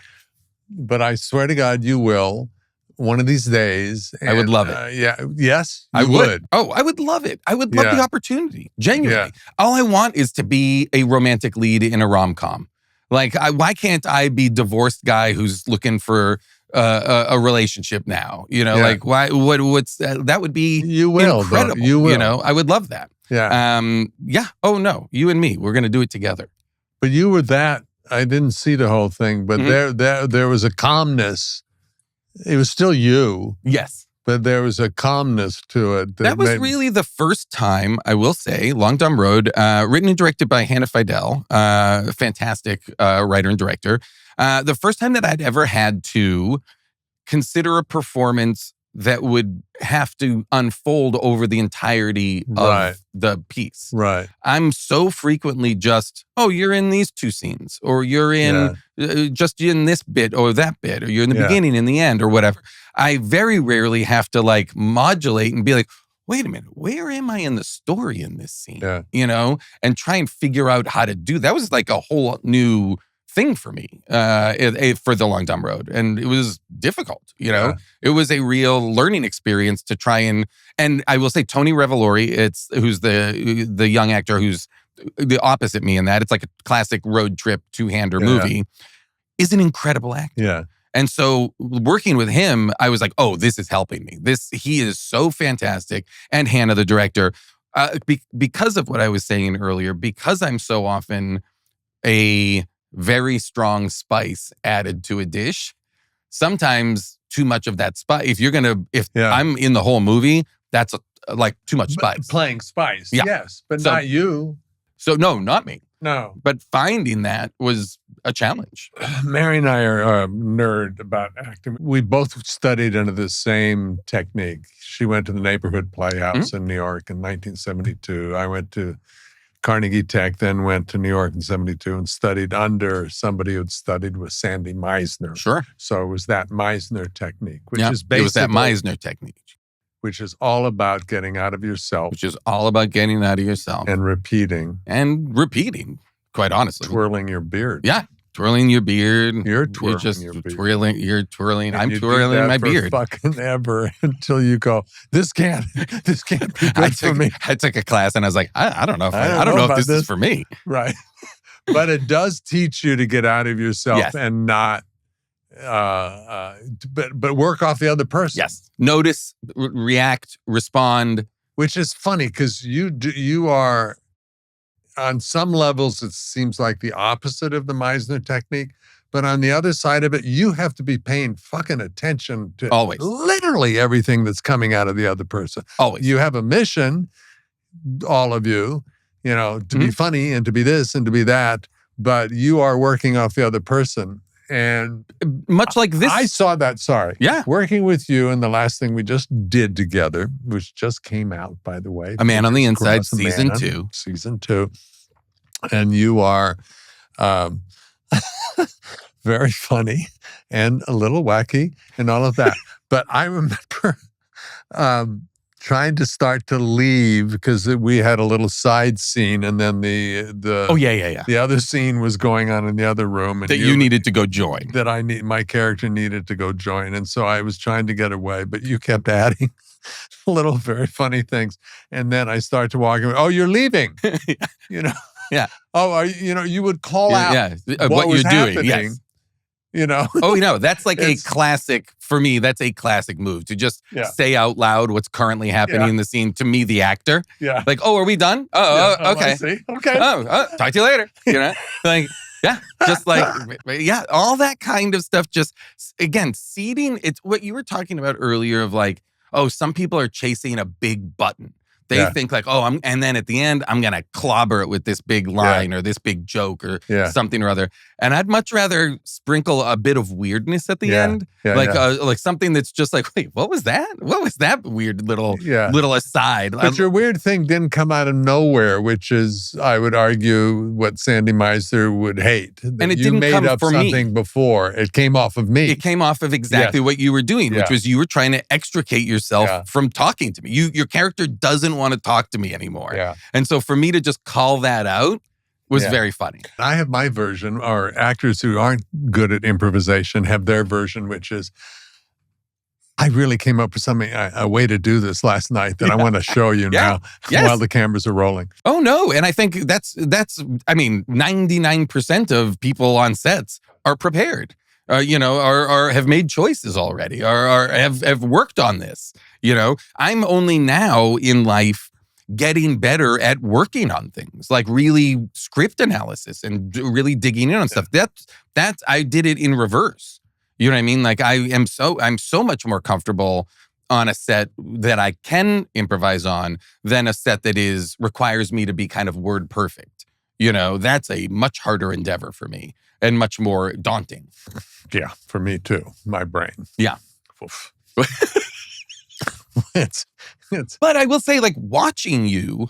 Speaker 1: But I swear to God, you will one of these days.
Speaker 2: I would love it.
Speaker 1: Yes,
Speaker 2: I would. Oh, I would love it. I would love the opportunity. Genuinely. All I want is to be a romantic lead in a rom-com. Why can't I be divorced guy who's looking for a relationship now? Why? What's that would be incredible.
Speaker 1: Though. You will.
Speaker 2: I would love that.
Speaker 1: Yeah.
Speaker 2: Yeah. Oh no, you and me, we're going to do it together.
Speaker 1: But you were that. I didn't see the whole thing, but there was a calmness. It was still you.
Speaker 2: Yes.
Speaker 1: But there was a calmness to it.
Speaker 2: That was really the first time, I will say, Long Dumb Road, written and directed by Hannah Fidel, a fantastic writer and director. The first time that I'd ever had to consider a performance that would have to unfold over the entirety of the piece.
Speaker 1: Right.
Speaker 2: I'm so frequently just, you're in these two scenes, or you're in just in this bit or that bit, or you're in the beginning and the end or whatever. I very rarely have to modulate and be like, wait a minute, where am I in the story in this scene?
Speaker 1: Yeah.
Speaker 2: And try and figure out how to do that. Was like a whole new thing for me for The Long Dumb Road. And it was difficult, It was a real learning experience to try and I will say Tony Revolori, who's the young actor who's the opposite me in that. It's like a classic road trip two-hander movie, is an incredible actor.
Speaker 1: Yeah.
Speaker 2: And so working with him, I was like, oh, this is helping me. He is so fantastic. And Hannah, the director, because of what I was saying earlier, because I'm so often a very strong spice added to a dish, sometimes too much of that spice. If I'm in the whole movie, that's too much spice.
Speaker 1: Playing spice, yes, but not you.
Speaker 2: So no, not me.
Speaker 1: No.
Speaker 2: But finding that was a challenge.
Speaker 1: Mary and I are a nerd about acting. We both studied under the same technique. She went to the Neighborhood Playhouse in New York in 1972. I went to Carnegie Tech, then went to New York in 72 and studied under somebody who'd studied with Sandy Meisner.
Speaker 2: Sure.
Speaker 1: So it was that Meisner technique, which is basically...
Speaker 2: It was that Meisner technique.
Speaker 1: Which is all about getting out of yourself.
Speaker 2: And repeating, quite honestly.
Speaker 1: Twirling your beard.
Speaker 2: Yeah. Twirling your beard.
Speaker 1: You're twirling your beard.
Speaker 2: You're twirling.
Speaker 1: And
Speaker 2: I'm
Speaker 1: you
Speaker 2: twirling
Speaker 1: do that
Speaker 2: my
Speaker 1: for
Speaker 2: beard.
Speaker 1: Fucking ever until you go, this can't be good for me.
Speaker 2: I took a class and I was like, I don't know if this is for me.
Speaker 1: Right. But it does teach you to get out of yourself and not, but work off the other person.
Speaker 2: Yes. Notice, react, respond.
Speaker 1: Which is funny because you are, on some levels, it seems like the opposite of the Meisner technique, But on the other side of it, you have to be paying fucking attention to
Speaker 2: Always.
Speaker 1: literally everything that's coming out of the other person.
Speaker 2: Always.
Speaker 1: You have a mission, all of you, to be funny and to be this and to be that, but you are working off the other person. And
Speaker 2: much like this.
Speaker 1: I saw that,
Speaker 2: Yeah.
Speaker 1: working with you in the last thing we just did together, which just came out, by the way.
Speaker 2: A Man on the Inside,
Speaker 1: Cross,
Speaker 2: season 2.
Speaker 1: Season 2. And you are very funny and a little wacky and all of that. But I remember trying to start to leave because we had a little side scene, and then the other scene was going on in the other room, and
Speaker 2: that you needed to go join.
Speaker 1: That my character needed to go join, and so I was trying to get away, but you kept adding little very funny things, and then I started to walk away. Oh, you're leaving,
Speaker 2: Yeah.
Speaker 1: Oh, you would call out
Speaker 2: what
Speaker 1: was
Speaker 2: you're doing.
Speaker 1: happening,
Speaker 2: Yes. Oh, that's like a classic, for me, that's a classic move to just say out loud what's currently happening in the scene to me, the actor.
Speaker 1: Yeah.
Speaker 2: Like, oh, are we done? Okay.
Speaker 1: I see. Okay.
Speaker 2: Talk to you later. Like, just like, all that kind of stuff. Just, again, seeding, it's what you were talking about earlier of like, oh, some people are chasing a big button. They think like, and then at the end, I'm going to clobber it with this big line or this big joke or something or other. And I'd much rather sprinkle a bit of weirdness at the end. Like something that's just like, wait, what was that? What was that weird little aside?
Speaker 1: But your weird thing didn't come out of nowhere, which is, I would argue, what Sandy Meisner would hate.
Speaker 2: And it
Speaker 1: you
Speaker 2: didn't
Speaker 1: made
Speaker 2: come
Speaker 1: up
Speaker 2: from
Speaker 1: something before. It came off of me.
Speaker 2: It came off of exactly what you were doing, which was you were trying to extricate yourself from talking to me. Your character doesn't want to talk to me anymore.
Speaker 1: Yeah.
Speaker 2: And so for me to just call that out was very funny.
Speaker 1: I have my version, or actors who aren't good at improvisation have their version, which is, I really came up with something, a way to do this last night that I want to show you now while the cameras are rolling.
Speaker 2: Oh, no. And I think that's 99% of people on sets are prepared. Or have made choices already, or have worked on this. I'm only now in life getting better at working on things, like really script analysis and really digging in on stuff. That's I did it in reverse. You know what I mean? Like I'm so much more comfortable on a set that I can improvise on than a set that requires me to be kind of word perfect. That's a much harder endeavor for me and much more daunting.
Speaker 1: Yeah, for me too. My brain.
Speaker 2: Yeah.
Speaker 1: But
Speaker 2: I will say, like, watching you,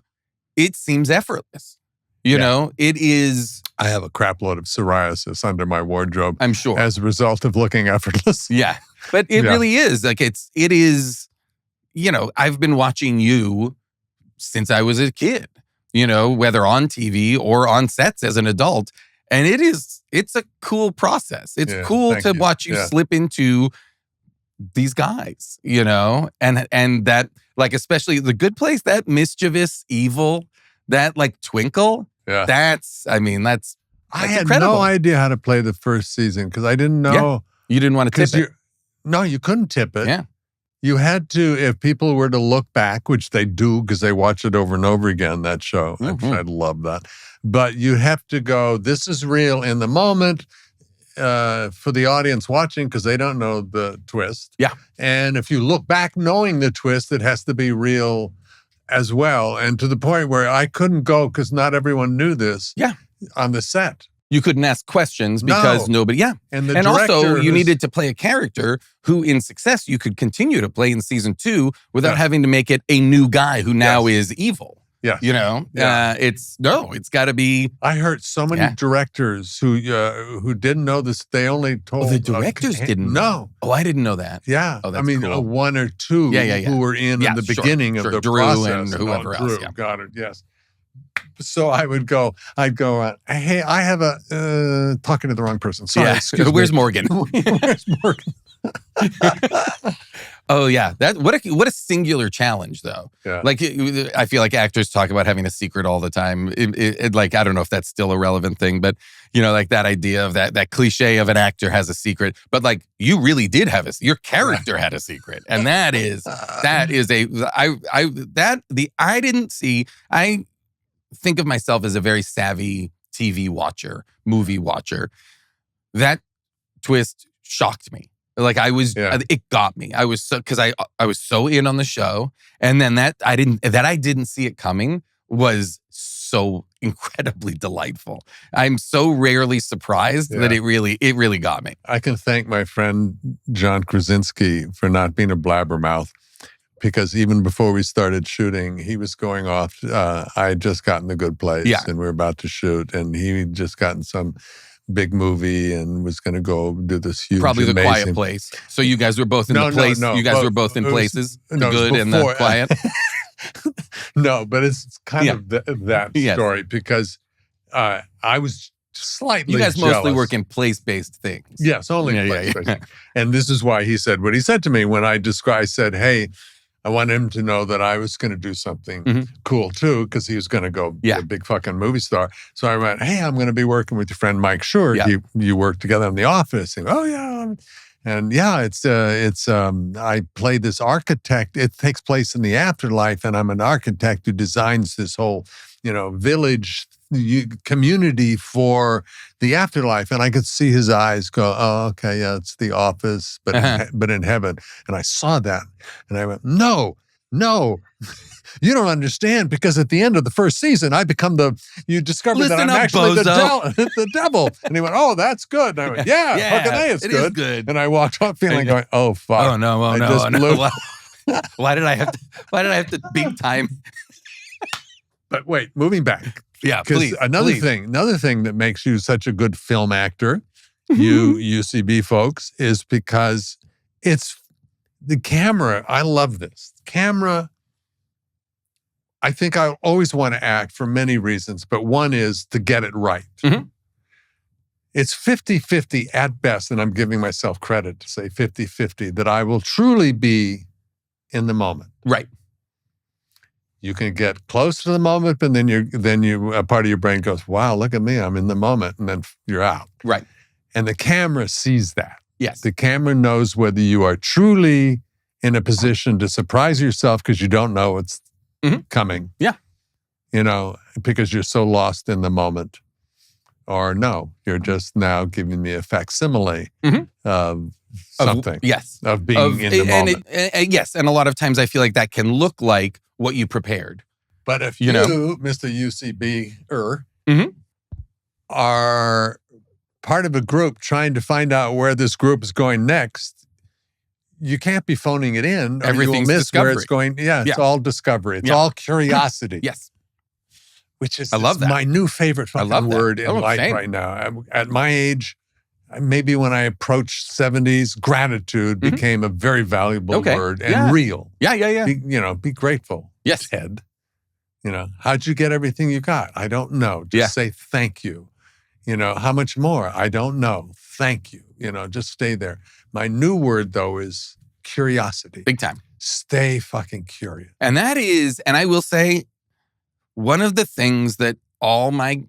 Speaker 2: it seems effortless. It is.
Speaker 1: I have a crap load of psoriasis under my wardrobe.
Speaker 2: I'm sure.
Speaker 1: As a result of looking effortless.
Speaker 2: Yeah. But it really is. Like, it is, I've been watching you since I was a kid, whether on TV or on sets as an adult. And it's a cool process. It's cool to watch you slip into these guys, and that, like, especially The Good Place, that mischievous evil, that like twinkle.
Speaker 1: Yeah.
Speaker 2: That's
Speaker 1: I had
Speaker 2: incredible.
Speaker 1: no idea how to play the first season because I didn't know.
Speaker 2: Yeah. You didn't want to tip it.
Speaker 1: No, you couldn't tip it.
Speaker 2: Yeah.
Speaker 1: You had to, if people were to look back, which they do because they watch it over and over again, that show.
Speaker 2: Mm-hmm.
Speaker 1: I'd love that. But you have to go, this is real in the moment for the audience watching because they don't know the twist.
Speaker 2: Yeah.
Speaker 1: And if you look back knowing the twist, it has to be real as well. And to the point where I couldn't go because not everyone knew this on the set.
Speaker 2: You couldn't ask questions because nobody, And also, you needed to play a character who, in Success, you could continue to play in season 2 without having to make it a new guy who now is evil.
Speaker 1: Yeah.
Speaker 2: It's got to be.
Speaker 1: I heard so many directors who didn't know this. They only told.
Speaker 2: The directors didn't know. Oh, I didn't know that.
Speaker 1: Yeah.
Speaker 2: Oh, that's cool.
Speaker 1: One or two who were in the beginning of the
Speaker 2: Drew
Speaker 1: process.
Speaker 2: and whoever else.
Speaker 1: Drew, got it, yes. So I'd go, hey, I have talking to the wrong person. Sorry, excuse me.
Speaker 2: Where's Morgan?
Speaker 1: Where's Morgan?
Speaker 2: Oh yeah, what a singular challenge though.
Speaker 1: Yeah.
Speaker 2: Like I feel like actors talk about having a secret all the time. Like I don't know if that's still a relevant thing, but like that idea of that cliche of an actor has a secret. But like you really did have your character had a secret, and I think of myself as a very savvy TV watcher, movie watcher. That twist shocked me. Like it got me. I was so in on the show, and then that I didn't see it coming was so incredibly delightful. I'm so rarely surprised that it really got me.
Speaker 1: I can thank my friend John Krasinski for not being a blabbermouth, because even before we started shooting, he was going off. I had just gotten The Good Place, and we were about to shoot, and he had just gotten some big movie and was going to go do this huge,
Speaker 2: probably
Speaker 1: amazing...
Speaker 2: The Quiet Place. So you guys were both in the place. No, you guys were both in places. The Good and The Quiet.
Speaker 1: No, but it's kind of that story, because I was slightly
Speaker 2: You guys
Speaker 1: jealous.
Speaker 2: mostly work in place-based things.
Speaker 1: Yes, only place-based. And this is why he said what he said to me when I said, hey, I want him to know that I was going to do something cool too, because he was going to go be a big fucking movie star. So I went, hey, I'm going to be working with your friend Mike Schur. Yeah.
Speaker 2: You
Speaker 1: work together in The Office. And, oh yeah. And I play this architect. It takes place in the afterlife, and I'm an architect who designs this whole, village community for the afterlife. And I could see his eyes go, oh, okay, yeah, it's The Office, but in heaven. And I saw that, and I went, no, you don't understand, because at the end of the first season, you discover that I'm actually the devil. And he went, oh, that's good. And I went, fucking A, it's good.
Speaker 2: Is good.
Speaker 1: And I walked off feeling going, oh, fuck.
Speaker 2: Oh, no. Why did I have to big time?
Speaker 1: But wait, moving back.
Speaker 2: Yeah, please.
Speaker 1: Another thing that makes you such a good film actor, you UCB folks, is because it's the camera. I love this. Camera, I think I always want to act for many reasons, but one is to get it right.
Speaker 2: Mm-hmm.
Speaker 1: It's 50-50 at best, and I'm giving myself credit to say 50-50, that I will truly be in the moment.
Speaker 2: Right.
Speaker 1: You can get close to the moment, but then a part of your brain goes, wow, look at me, I'm in the moment, and then you're out.
Speaker 2: Right.
Speaker 1: And the camera sees that.
Speaker 2: Yes.
Speaker 1: The camera knows whether you are truly in a position to surprise yourself because you don't know what's coming.
Speaker 2: Yeah.
Speaker 1: Because you're so lost in the moment. Or no, you're just now giving me a facsimile of something. Of being in the moment.
Speaker 2: Yes. And a lot of times I feel like that can look like what you prepared.
Speaker 1: But if you Mr. UCB-er, are part of a group trying to find out where this group is going next, you can't be phoning it in, or
Speaker 2: everything's
Speaker 1: you will miss
Speaker 2: discovery.
Speaker 1: Where it's going. Yeah, it's all discovery. It's all curiosity.
Speaker 2: Yes.
Speaker 1: Which is
Speaker 2: I love that.
Speaker 1: my new favorite fucking word in life right now. At my age, maybe when I approached 70s, gratitude became a very valuable word and real.
Speaker 2: Yeah.
Speaker 1: Be grateful.
Speaker 2: Yes.
Speaker 1: Ted. How'd you get everything you got? I don't know. Just say thank you. How much more? I don't know. Thank you. Just stay there. My new word, though, is curiosity.
Speaker 2: Big time.
Speaker 1: Stay fucking curious.
Speaker 2: And that is, and I will say, one of the things that all my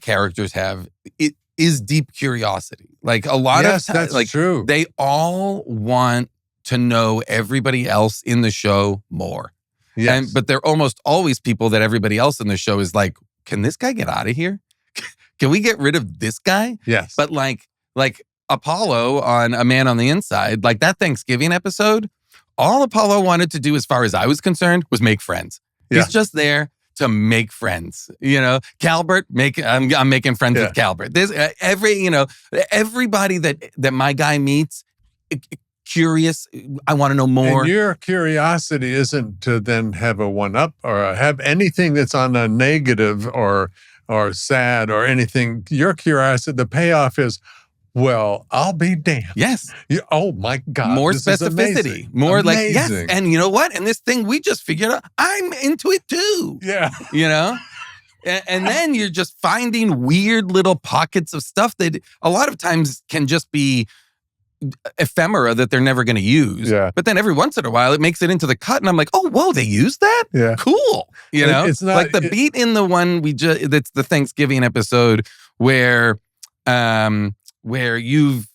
Speaker 2: characters have, it is deep curiosity. Like a lot of times,
Speaker 1: that's true.
Speaker 2: They all want to know everybody else in the show more.
Speaker 1: Yes.
Speaker 2: But they're almost always people that everybody else in the show is like, can this guy get out of here? Can we get rid of this guy?
Speaker 1: Yes.
Speaker 2: But like Apollo on A Man on the Inside, like that Thanksgiving episode, all Apollo wanted to do, as far as I was concerned, was make friends.
Speaker 1: Yeah.
Speaker 2: He's just there to make friends. Calbert, I'm making friends with Calbert. There's everybody that my guy meets, curious. I want to know more.
Speaker 1: And your curiosity isn't to then have a one-up or have anything that's on a negative or sad or anything. Your curiosity, the payoff is, well, I'll be damned.
Speaker 2: Yes.
Speaker 1: Oh my God.
Speaker 2: More specificity. More like, yes. And you know what? And this thing we just figured out, I'm into it too.
Speaker 1: Yeah.
Speaker 2: And then you're just finding weird little pockets of stuff that a lot of times can just be ephemera that they're never going to use.
Speaker 1: Yeah.
Speaker 2: But then every once in a while it makes it into the cut and I'm like, oh, whoa, they used that?
Speaker 1: Yeah.
Speaker 2: Cool.
Speaker 1: It's not
Speaker 2: like the beat in the one that's the Thanksgiving episode where you've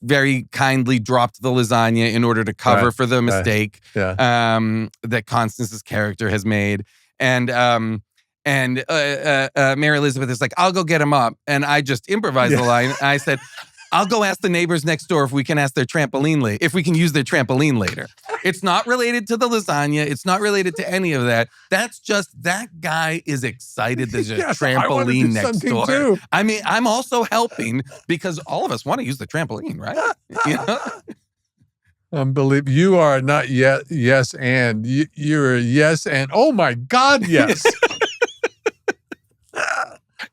Speaker 2: very kindly dropped the lasagna in order to cover for the mistake that Constance's character has made. And Mary Elizabeth is like, I'll go get him up. And I just improvised the line. I said, I'll go ask the neighbors next door if we can ask their trampoline if we can use their trampoline later. It's not related to the lasagna. It's not related to any of that. That's just that guy is excited there's a trampoline next door. Too. I mean, I'm also helping because all of us want to use the trampoline, right? You know?
Speaker 1: Unbelievable. You are not yet yes and. You're a yes and. Oh my God, yes.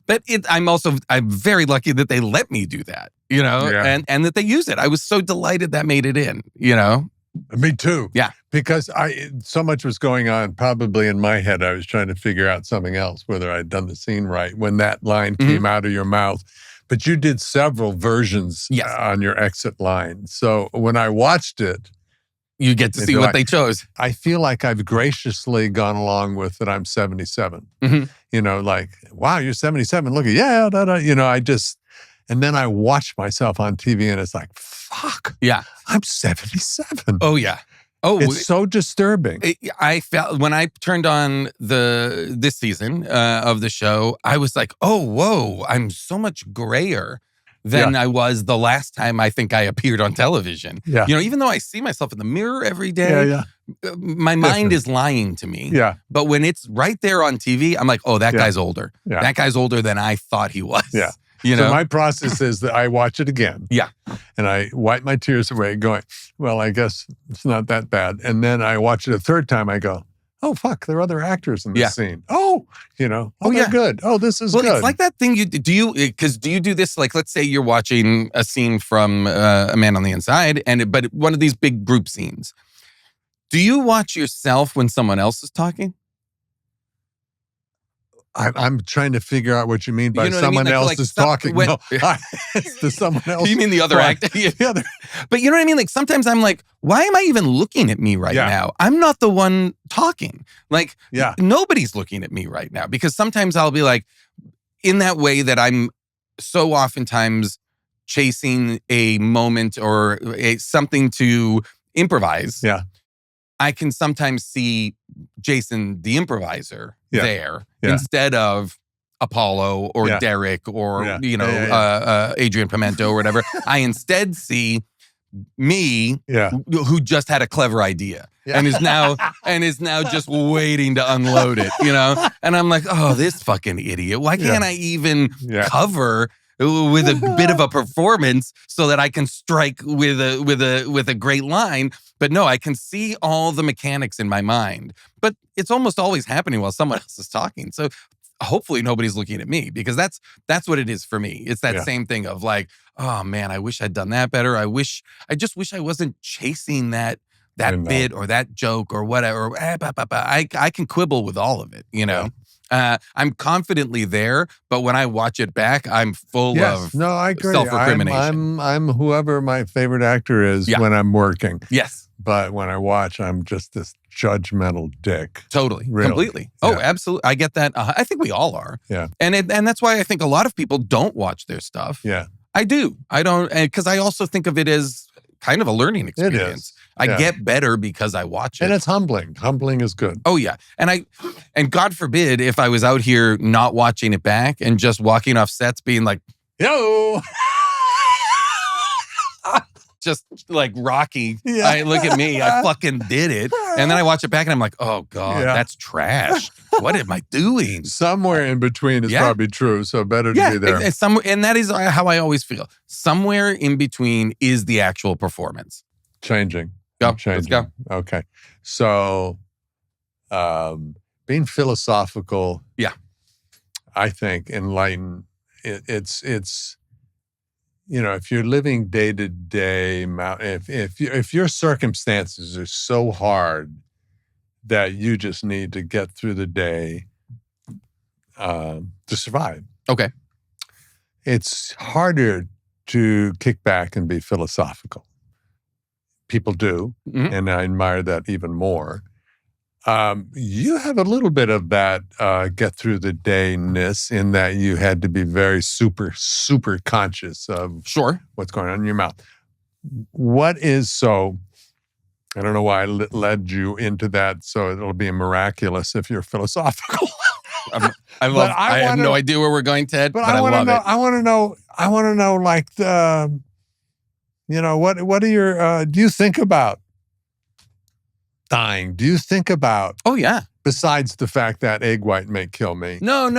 Speaker 2: But I'm very lucky that they let me do that, you know, and that they use it. I was so delighted that made it in, you know.
Speaker 1: Me too.
Speaker 2: Yeah.
Speaker 1: Because so much was going on probably in my head. I was trying to figure out something else, whether I'd done the scene right when that line came out of your mouth. But you did several versions on your exit line. So when I watched it,
Speaker 2: you get to see what they chose.
Speaker 1: I feel like I've graciously gone along with that I'm 77. You know, like, wow, you're 77. Look at, you know, and then I watch myself on TV and it's like, fuck.
Speaker 2: Yeah.
Speaker 1: I'm 77.
Speaker 2: Oh, yeah. Oh,
Speaker 1: it's so disturbing.
Speaker 2: I felt when I turned on this season of the show, I was like, oh, whoa, I'm so much grayer than I was the last time I think I appeared on television. Yeah. You know, even though I see myself in the mirror every day, my mind is lying to me. Yeah. But when it's right there on TV, I'm like, oh, that guy's older. Yeah. That guy's older than I thought he was. Yeah. You know?
Speaker 1: So my process is that I watch it again. Yeah. And I wipe my tears away going, well, I guess it's not that bad. And then I watch it a third time. I go, oh, fuck, there are other actors in this scene. Oh, you know, they're good. Oh, this is good.
Speaker 2: It's like that thing do you do this, like, let's say you're watching a scene from A Man on the Inside, but one of these big group scenes. Do you watch yourself when someone else is talking?
Speaker 1: I'm trying to figure out what you mean by someone else is talking. It's the someone else.
Speaker 2: You mean the other actor? But you know what I mean? Like sometimes I'm like, why am I even looking at me right now? I'm not the one talking. Like nobody's looking at me right now because sometimes I'll be like, in that way that I'm so oftentimes chasing a moment or something to improvise. Yeah. I can sometimes see Jason, the improviser, there instead of Apollo or Derek or Adrian Pimento or whatever. I instead see me, who just had a clever idea and is now just waiting to unload it, you know. And I'm like, oh, this fucking idiot! Why can't I even cover with a bit of a performance so that I can strike with a great line? But no, I can see all the mechanics in my mind. But it's almost always happening while someone else is talking. So hopefully nobody's looking at me because that's what it is for me. It's that same thing of like, oh man, I wish I'd done that better. I just wish I wasn't chasing that bit or that joke or whatever. I can quibble with all of it, you know. I'm confidently there, but when I watch it back, I'm full of
Speaker 1: I agree.
Speaker 2: Self-recrimination.
Speaker 1: I'm whoever my favorite actor is when I'm working.
Speaker 2: Yes.
Speaker 1: But when I watch, I'm just this judgmental dick.
Speaker 2: Totally. Really. Completely. Oh, absolutely. I get that. I think we all are. Yeah. And that's why I think a lot of people don't watch their stuff. Yeah. I do. I don't, because I also think of it as kind of a learning experience. It is. I get better because I watch it.
Speaker 1: And it's humbling. Humbling is good.
Speaker 2: Oh, yeah. And God forbid if I was out here not watching it back and just walking off sets being like, yo. Just like Rocky. Look at me. I fucking did it. And then I watch it back and I'm like, oh God, that's trash. What am I doing?
Speaker 1: Somewhere in between is probably true. So better to be there.
Speaker 2: And that is how I always feel. Somewhere in between is the actual performance.
Speaker 1: Changing.
Speaker 2: Let's go.
Speaker 1: Okay. So being philosophical, I think enlightened, it's you know, if you're living day to day, if your circumstances are so hard that you just need to get through the day to survive. Okay. It's harder to kick back and be philosophical. People do, and I admire that even more. You have a little bit of that get through the day-ness in that you had to be very super, super conscious of what's going on in your mouth. What is so, I don't know why I led you into that, so it'll be miraculous if you're philosophical.
Speaker 2: I have no idea where we're going, Ted, but I love it.
Speaker 1: I want to know I want to know, like, what are your, do you think about dying? Do you think about,
Speaker 2: oh yeah,
Speaker 1: besides the fact that egg white may kill me?
Speaker 2: No,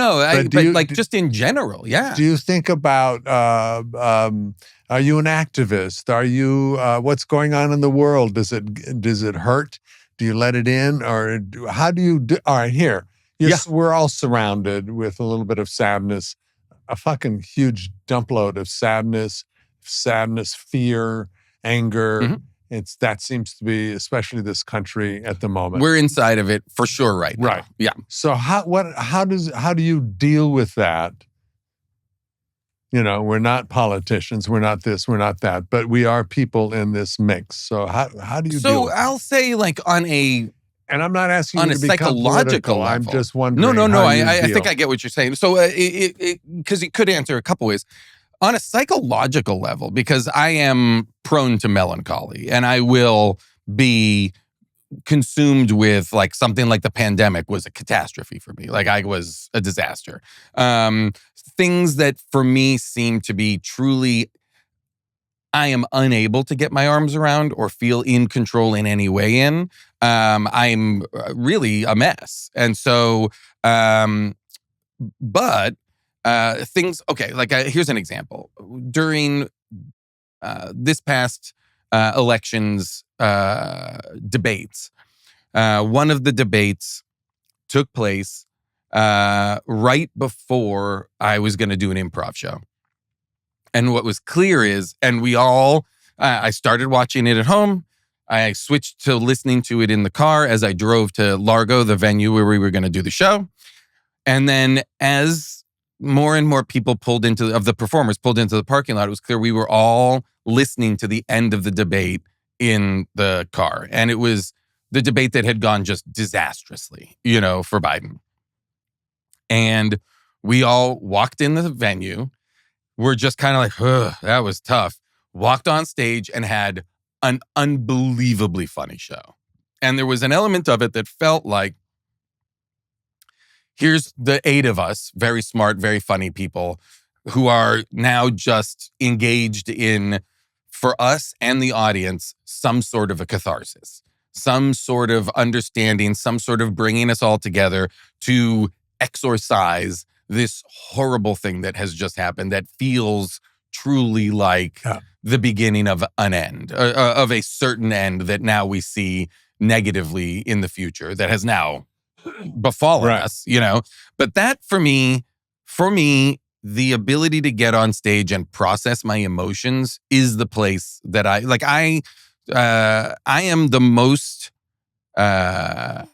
Speaker 2: just in general, yeah.
Speaker 1: Do you think about, are you an activist? Are you, what's going on in the world? Does it hurt? Do you let it in? Or how do you do? All right, here. We're all surrounded with a little bit of sadness, a fucking huge dump load of sadness, fear, anger.
Speaker 2: Mm-hmm.
Speaker 1: That seems to be, especially this country at the moment.
Speaker 2: We're inside of it for sure right now.
Speaker 1: Right.
Speaker 2: Yeah.
Speaker 1: So how do you deal with that? We're not politicians, we're not this, we're not that, but we are people in this mix. So how do you deal with
Speaker 2: I'll say, like,
Speaker 1: and I'm not asking you to become
Speaker 2: psychological
Speaker 1: political.
Speaker 2: level.
Speaker 1: I'm just wondering.
Speaker 2: No. I think I get what you're saying. So because it could answer a couple ways. On a psychological level, because I am prone to melancholy and I will be consumed with, like, something like the pandemic was a catastrophe for me. Like, I was a disaster. Things that for me seem to be truly, I am unable to get my arms around or feel in control in any way in. I'm really a mess. And so, but things, okay, like here's an example. During this past elections debates, one of the debates took place right before I was going to do an improv show. And what was clear is, and we all, I started watching it at home. I switched to listening to it in the car as I drove to Largo, the venue where we were going to do the show. And then as more and more people of the performers pulled into the parking lot, it was clear we were all listening to the end of the debate in the car. And it was the debate that had gone just disastrously, for Biden. And we all walked in the venue. We're just kind of like, ugh, that was tough. Walked on stage and had an unbelievably funny show. And there was an element of it that felt like, here's the 8 of us, very smart, very funny people who are now just engaged in, for us and the audience, some sort of a catharsis, some sort of understanding, some sort of bringing us all together to exorcise this horrible thing that has just happened that feels truly like the beginning of an end, of a certain end that now we see negatively in the future that has now befallen us, But that for me, the ability to get on stage and process my emotions is the place that I am the most at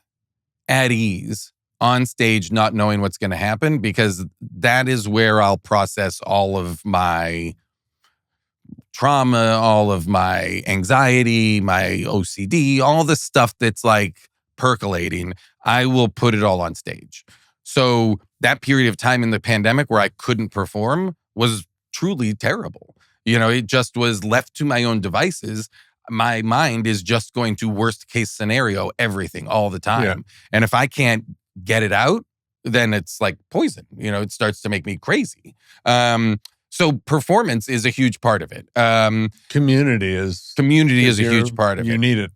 Speaker 2: ease on stage, not knowing what's going to happen, because that is where I'll process all of my trauma, all of my anxiety, my OCD, all the stuff that's like percolating. I will put it all on stage. So that period of time in the pandemic where I couldn't perform was truly terrible. It just was left to my own devices. My mind is just going to worst case scenario everything all the time. Yeah. And if I can't get it out, then it's like poison. It starts to make me crazy. So performance is a huge part of it.
Speaker 1: Community is
Speaker 2: a huge part of it.
Speaker 1: You need it.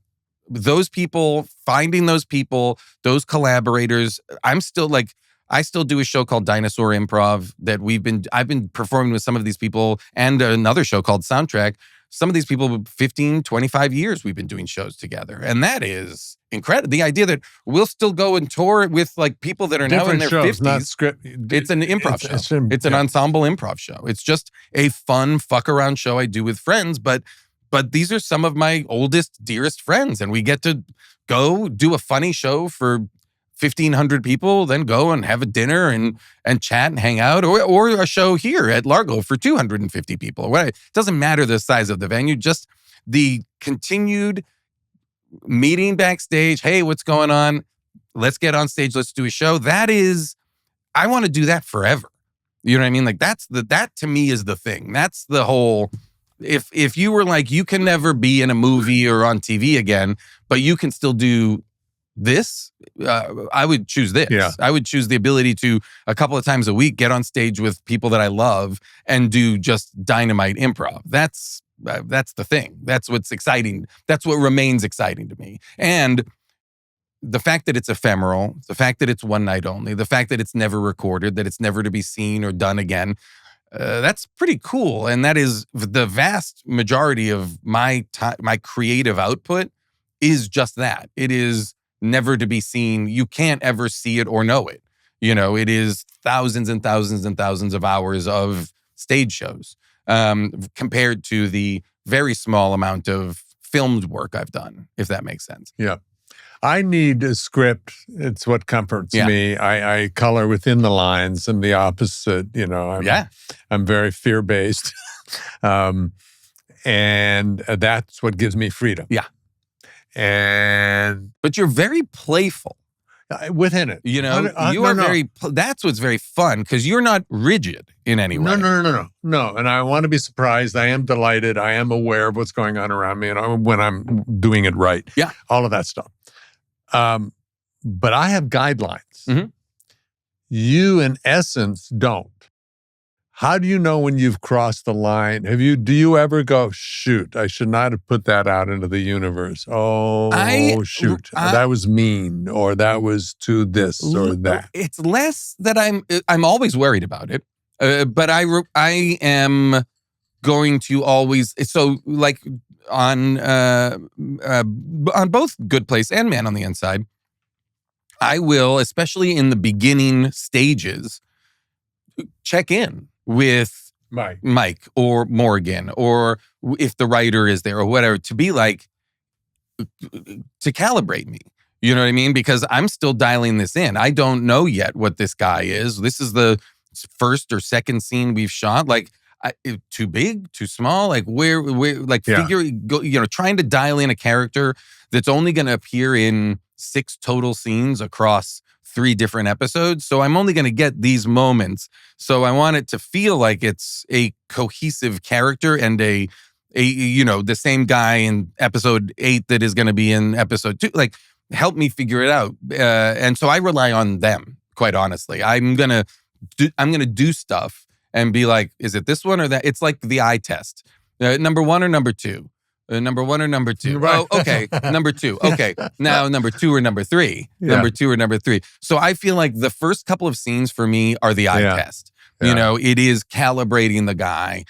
Speaker 2: Those people, finding those people, those collaborators. I still do a show called Dinosaur Improv that I've been performing with some of these people, and another show called Soundtrack. Some of these people, 15, 25 years we've been doing shows together. And that is incredible. The idea that we'll still go and tour with like people that are
Speaker 1: different
Speaker 2: now in their
Speaker 1: shows,
Speaker 2: 50s.
Speaker 1: Not script.
Speaker 2: It's an improv show. It's an ensemble improv show. It's just a fun fuck around show I do with friends. But these are some of my oldest, dearest friends. And we get to go do a funny show for 1,500 people, then go and have a dinner and chat and hang out, or a show here at Largo for 250 people. It doesn't matter the size of the venue, just the continued meeting backstage. Hey, what's going on? Let's get on stage. Let's do a show. I want to do that forever. You know what I mean? Like that to me is the thing. That's the whole. If you were like, you can never be in a movie or on TV again, but you can still do this, I would choose this.
Speaker 1: Yeah.
Speaker 2: I would choose the ability to, a couple of times a week, get on stage with people that I love and do just dynamite improv. That's the thing. That's what's exciting. That's what remains exciting to me. And the fact that it's ephemeral, the fact that it's one night only, the fact that it's never recorded, that it's never to be seen or done again, that's pretty cool. And that is the vast majority of my creative output is just that. It is never to be seen. You can't ever see it or know it. It is thousands and thousands and thousands of hours of stage shows compared to the very small amount of filmed work I've done, if that makes sense.
Speaker 1: Yeah. I need a script. It's what comforts me. I color within the lines. I'm the opposite. I'm very fear-based. And that's what gives me freedom.
Speaker 2: Yeah.
Speaker 1: But
Speaker 2: you're very playful.
Speaker 1: Within it.
Speaker 2: You are very, that's what's very fun because you're not rigid in any way.
Speaker 1: No. And I want to be surprised. I am delighted. I am aware of what's going on around me and when I'm doing it right.
Speaker 2: Yeah.
Speaker 1: All of that stuff. But I have guidelines.
Speaker 2: Mm-hmm.
Speaker 1: You, in essence, don't. How do you know when you've crossed the line? Do you ever go, shoot, I should not have put that out into the universe. Shoot, that was mean, or that was to this or that.
Speaker 2: It's less that I'm always worried about it, but I am going to always, so like on both Good Place and Man on the Inside, I will, especially in the beginning stages, check in with Mike or Morgan, or if the writer is there or whatever, to be like, to calibrate me. You know what I mean? Because I'm still dialing this in. I don't know yet what this guy is. This is the first or second scene we've shot. Like, too big, too small? Like, where trying to dial in a character that's only going to appear in 6 total scenes across 3 different episodes. So I'm only going to get these moments. So I want it to feel like it's a cohesive character and the same guy in episode 8 that is going to be in episode 2. Like, help me figure it out. And so I rely on them, quite honestly. I'm going to do stuff and be like, is it this one or that? It's like the eye test. Number 1 or number 2? Number 1 or number 2?
Speaker 1: Right.
Speaker 2: Oh, okay. Number 2. Okay. Now number 2 or number 3?
Speaker 1: Yeah.
Speaker 2: Number 2 or number 3. So I feel like the first couple of scenes for me are the eye test.
Speaker 1: Yeah.
Speaker 2: It is calibrating the guy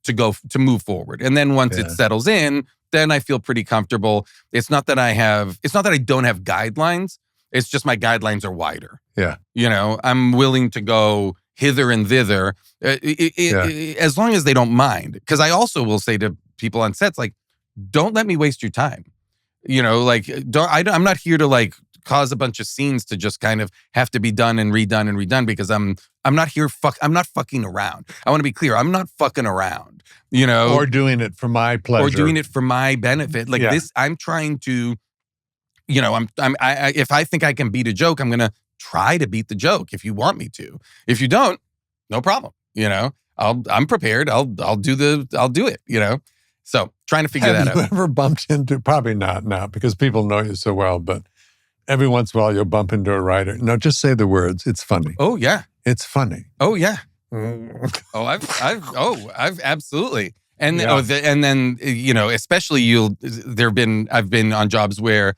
Speaker 2: to move forward. And then once it settles in, then I feel pretty comfortable. It's not that I don't have guidelines. It's just my guidelines are wider.
Speaker 1: Yeah.
Speaker 2: I'm willing to go hither and thither as long as they don't mind. Because I also will say to people on sets, like, don't let me waste your time. I'm not here to like cause a bunch of scenes to just kind of have to be done and redone because I'm not here. I'm not fucking around. I want to be clear. I'm not fucking around.
Speaker 1: Or doing it for my pleasure.
Speaker 2: Or doing it for my benefit. Like this, I'm trying to. If I think I can beat a joke, I'm gonna try to beat the joke. If you want me to. If you don't, no problem. I'm prepared. I'll do it. So trying to figure that out.
Speaker 1: Have you ever bumped into, probably not now because people know you so well, but every once in a while you'll bump into a writer. No, just say the words. It's funny.
Speaker 2: Oh yeah.
Speaker 1: It's funny.
Speaker 2: Oh yeah. I've absolutely. And then especially I've been on jobs where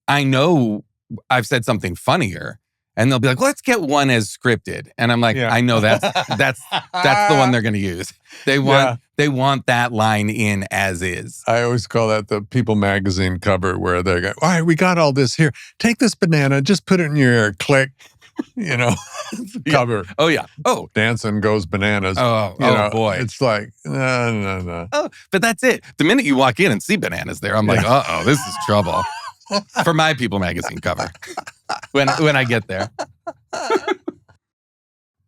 Speaker 2: I know I've said something funnier. And they'll be like, well, let's get one as scripted. And I'm like, I know that's the one they're going to use. They want that line in as is.
Speaker 1: I always call that the People magazine cover where they go, all right, we got all this here. Take this banana, just put it in your ear, click, cover.
Speaker 2: Oh, yeah. Oh.
Speaker 1: Danson goes bananas.
Speaker 2: Oh, boy.
Speaker 1: It's like, no.
Speaker 2: Oh, but that's it. The minute you walk in and see bananas there, I'm like, uh-oh, this is trouble. For my People magazine cover. When I get there.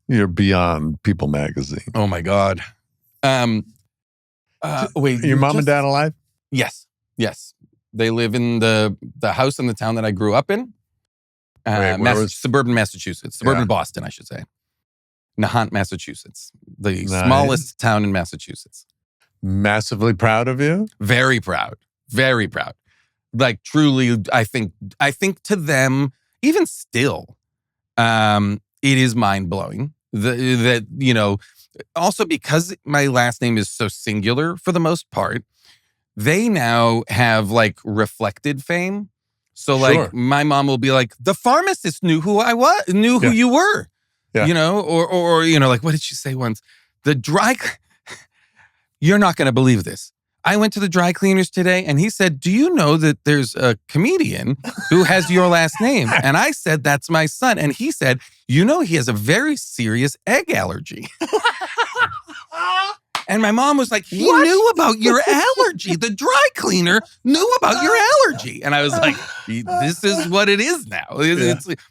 Speaker 1: You're beyond People magazine.
Speaker 2: Oh my God. Wait.
Speaker 1: Your mom and dad alive?
Speaker 2: Yes. They live in the house in the town that I grew up in. Suburban Massachusetts. Suburban Boston, I should say. Nahant, Massachusetts. The smallest town in Massachusetts.
Speaker 1: Massively proud of you?
Speaker 2: Very proud. Very proud. like truly, I think to them, even still, it is mind-blowing that, you know, also because my last name is so singular for the most part, they now have like reflected fame. So like my mom will be like, the pharmacist knew who I was, knew who you were, you know, or, you know, like, what did she say once? You're not going to believe this. I went to the dry cleaners today and he said, do you know that there's a comedian who has your last name? And I said, that's my son. And he said, you know, he has a very serious egg allergy. And my mom was like, he knew about your allergy. The dry cleaner knew about your allergy. And I was like, this is what it is now.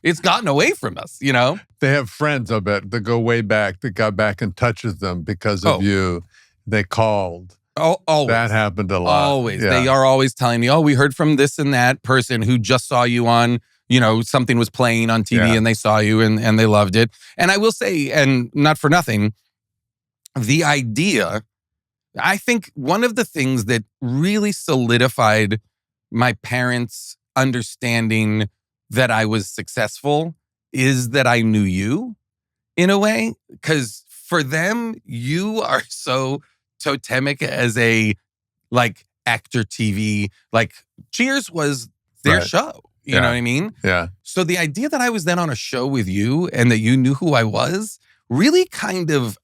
Speaker 2: It's gotten away from us, you know?
Speaker 1: They have friends, I bet, that go way back, that got back in touch with them because of you. They called.
Speaker 2: Oh, always.
Speaker 1: That happened a lot.
Speaker 2: Always. Yeah. They are always telling me, oh, we heard from this and that person who just saw you on, you know, something was playing on TV and they saw you and they loved it. And I will say, and not for nothing, the idea, I think one of the things that really solidified my parents' understanding that I was successful is that I knew you in a way. Because for them, you are so totemic as a like actor TV, like Cheers was their show. You know what I mean?
Speaker 1: Yeah.
Speaker 2: So the idea that I was then on a show with you and that you knew who I was really kind of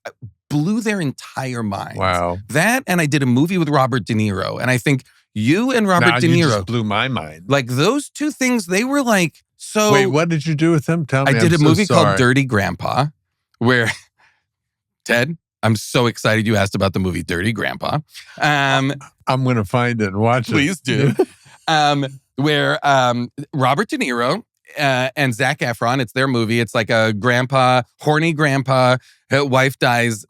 Speaker 2: blew their entire minds.
Speaker 1: Wow.
Speaker 2: That, and I did a movie with Robert De Niro. And I think you and Robert De Niro.
Speaker 1: You just blew my mind.
Speaker 2: Like those two things, they were like, so.
Speaker 1: Wait, what did you do with them? Tell me.
Speaker 2: I did a movie called Dirty Grandpa, where, Ted, I'm so excited you asked about the movie Dirty Grandpa.
Speaker 1: I'm going to find it and watch it.
Speaker 2: Please do. Where Robert De Niro and Zac Efron, it's their movie. It's like a grandpa, horny grandpa, wife dies,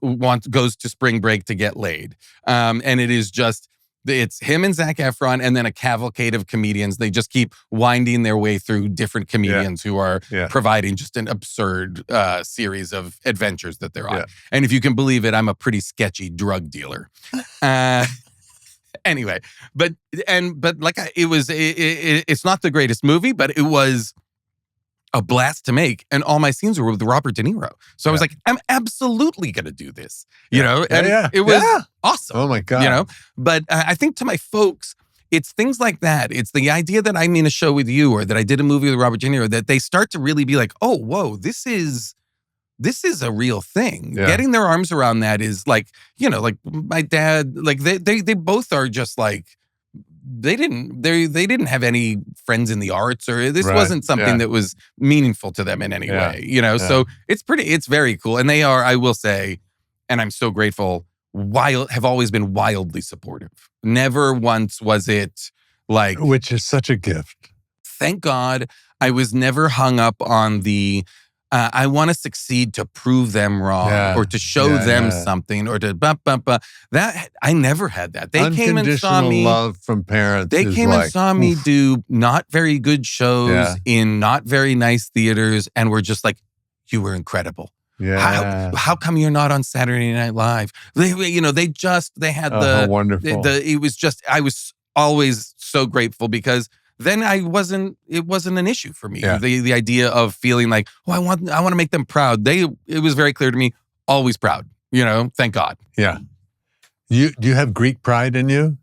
Speaker 2: goes to spring break to get laid. And it is just, it's him and Zac Efron and then a cavalcade of comedians. They just keep winding their way through different comedians who are providing just an absurd series of adventures that they're on. Yeah. And if you can believe it, I'm a pretty sketchy drug dealer. Anyway, but like it's not the greatest movie, but it was a blast to make, and all my scenes were with Robert De Niro. So I was like, I'm absolutely going to do this, you know? And it was awesome.
Speaker 1: Oh my God.
Speaker 2: You know? But I think to my folks, it's things like that. It's the idea that I'm in a show with you or that I did a movie with Robert De Niro that they start to really be like, oh, whoa, this is a real thing. Yeah. Getting their arms around that is like, you know, like my dad, like they both are just like, they didn't have any friends in the arts or this wasn't something that was meaningful to them in any way, you know? Yeah. So it's very cool. And they are, I will say, and I'm so grateful, have always been wildly supportive. Never once was it like.
Speaker 1: Which is such a gift.
Speaker 2: Thank God I was never hung up on the, I want to succeed to prove them wrong or to show them something or to that. I never had that. They came and saw me.
Speaker 1: Love from parents.
Speaker 2: They came and saw me do not very good shows in not very nice theaters and were just like, you were incredible.
Speaker 1: Yeah.
Speaker 2: How come you're not on Saturday Night Live? They had the
Speaker 1: wonderful.
Speaker 2: It was just, I was always so grateful because then it wasn't an issue for me. Yeah. The idea of feeling like, oh, I want to make them proud. It was very clear to me, always proud, you know, thank God.
Speaker 1: Yeah. Do you have Greek pride in you?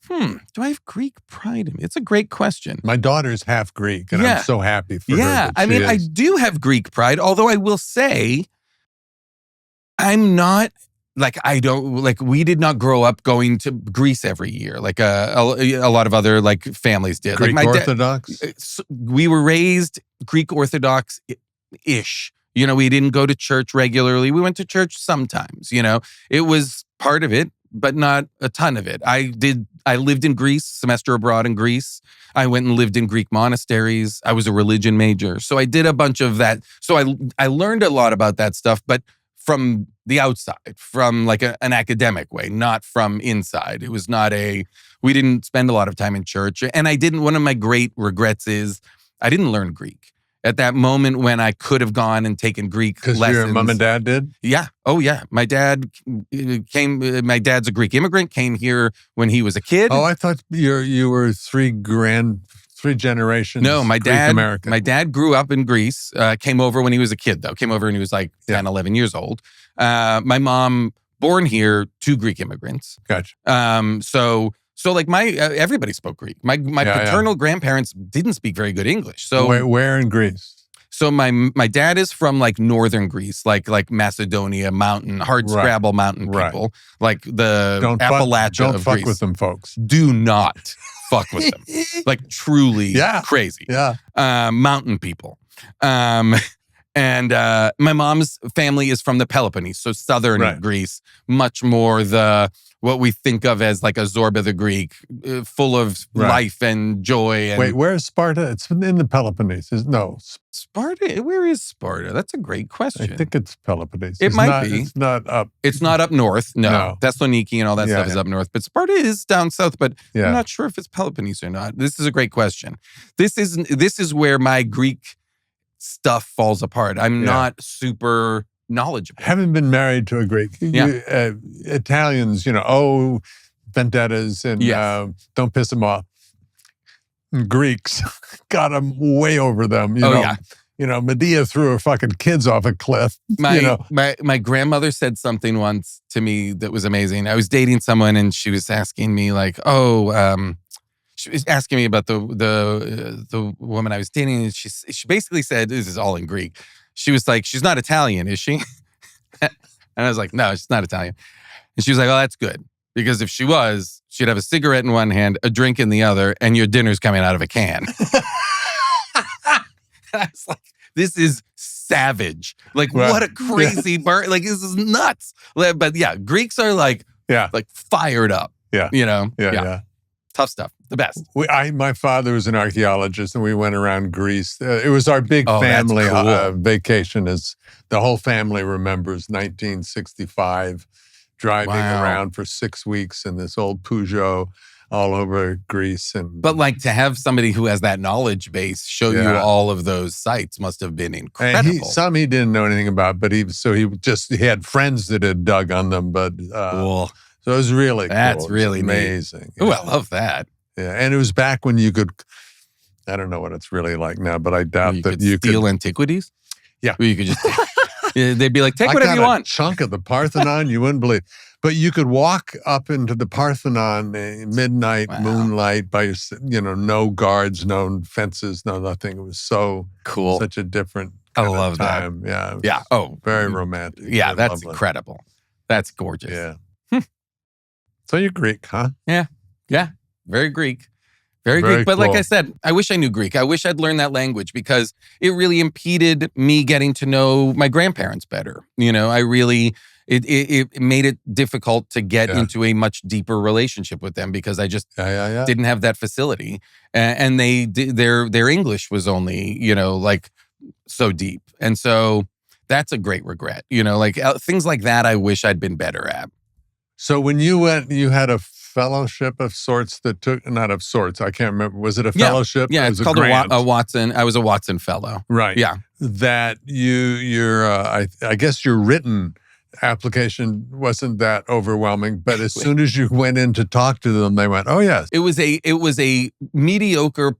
Speaker 2: Do I have Greek pride in me? It's a great question.
Speaker 1: My daughter's half Greek and I'm so happy for her.
Speaker 2: Yeah, I mean, I do have Greek pride, although I will say I'm not. Like, we did not grow up going to Greece every year, like a lot of other like families did.
Speaker 1: Greek
Speaker 2: like
Speaker 1: Orthodox?
Speaker 2: We were raised Greek Orthodox-ish. You know, we didn't go to church regularly. We went to church sometimes, you know. It was part of it, but not a ton of it. I lived in Greece, semester abroad in Greece. I went and lived in Greek monasteries. I was a religion major. So I did a bunch of that. So I learned a lot about that stuff, but from the outside, from like an academic way, not from inside. It was not we didn't spend a lot of time in church. And one of my great regrets is I didn't learn Greek. At that moment when I could have gone and taken Greek lessons.
Speaker 1: Because your mom and dad did?
Speaker 2: Yeah. Oh, yeah. My dad came, my dad's a Greek immigrant, came here when he was a kid.
Speaker 1: Oh, I thought you were three generations.
Speaker 2: No, my dad,
Speaker 1: American.
Speaker 2: my dad grew up in Greece, came over when he was a kid though, came over when he was like 10, 11 years old. My mom, born here, 2 Greek immigrants.
Speaker 1: Gotcha.
Speaker 2: So like everybody spoke Greek. My paternal grandparents didn't speak very good English. So
Speaker 1: where in Greece?
Speaker 2: So my dad is from like northern Greece, like Macedonia, hardscrabble mountain people, like the Appalachia of Greece.
Speaker 1: Don't fuck with them, folks.
Speaker 2: Do not fuck with them. Like truly crazy.
Speaker 1: Yeah.
Speaker 2: Mountain people. And my mom's family is from the Peloponnese, so southern Greece, much more what we think of as like a Zorba the Greek, full of life and joy. And
Speaker 1: wait, where's Sparta? It's in the Peloponnese.
Speaker 2: Sparta? Where is Sparta? That's a great question.
Speaker 1: I think it's Peloponnese.
Speaker 2: It might be.
Speaker 1: It's not up.
Speaker 2: It's not up north. No. Thessaloniki and all that stuff is up north. But Sparta is down south, but I'm not sure if it's Peloponnese or not. This is a great question. This is where my Greek stuff falls apart. I'm not super knowledgeable.
Speaker 1: Haven't been married to a Greek. Italians, vendettas and don't piss them off. Greeks got them way over them. Medea threw her fucking kids off a cliff.
Speaker 2: My grandmother said something once to me that was amazing. I was dating someone and she was asking me like, she was asking me about the woman I was dating, and she basically said, this is all in Greek. She was like, she's not Italian, is she? And I was like, no, she's not Italian. And she was like, oh, that's good. Because if she was, she'd have a cigarette in one hand, a drink in the other, and your dinner's coming out of a can. I was like, this is savage. Like, what a crazy bird. Like, this is nuts. But yeah, Greeks are like fired up. Yeah. Tough stuff. The best.
Speaker 1: My father was an archaeologist, and we went around Greece. It was our big family vacation. As the whole family remembers, 1965, driving around for 6 weeks in this old Peugeot all over Greece.
Speaker 2: But like to have somebody who has that knowledge base show you all of those sites must have been incredible.
Speaker 1: And some he didn't know anything about, but he had friends that had dug on them. But
Speaker 2: cool.
Speaker 1: So it was really
Speaker 2: That's
Speaker 1: cool.
Speaker 2: really
Speaker 1: amazing.
Speaker 2: Oh, I love that.
Speaker 1: Yeah, and it was back when you could, I don't know what it's really like now, but I doubt that you could
Speaker 2: steal antiquities?
Speaker 1: Yeah.
Speaker 2: Where you could just, they'd be like, take whatever you want.
Speaker 1: A chunk of the Parthenon, you wouldn't believe. But you could walk up into the Parthenon, midnight, moonlight, by no guards, no fences, no nothing. It was so
Speaker 2: cool.
Speaker 1: Such a different
Speaker 2: I love
Speaker 1: time.
Speaker 2: That.
Speaker 1: Yeah. Very romantic.
Speaker 2: Yeah, that's
Speaker 1: lovely.
Speaker 2: Incredible. That's gorgeous.
Speaker 1: Yeah. So you're Greek, huh?
Speaker 2: Yeah. Very Greek. Very Greek. But
Speaker 1: cool.
Speaker 2: like I said, I wish I knew Greek. I wish I'd learned that language because it really impeded me getting to know my grandparents better. It made it difficult to get into a much deeper relationship with them because I just didn't have that facility. And their English was only, so deep. And so that's a great regret. Things like that I wish I'd been better at.
Speaker 1: So when you went, you had a fellowship of sorts I can't remember. Was it a fellowship?
Speaker 2: Yeah, it's called a Watson. I was a Watson fellow.
Speaker 1: Right.
Speaker 2: Yeah.
Speaker 1: That I guess your written application wasn't that overwhelming, but as soon as you went in to talk to them, they went, oh yes.
Speaker 2: It was a mediocre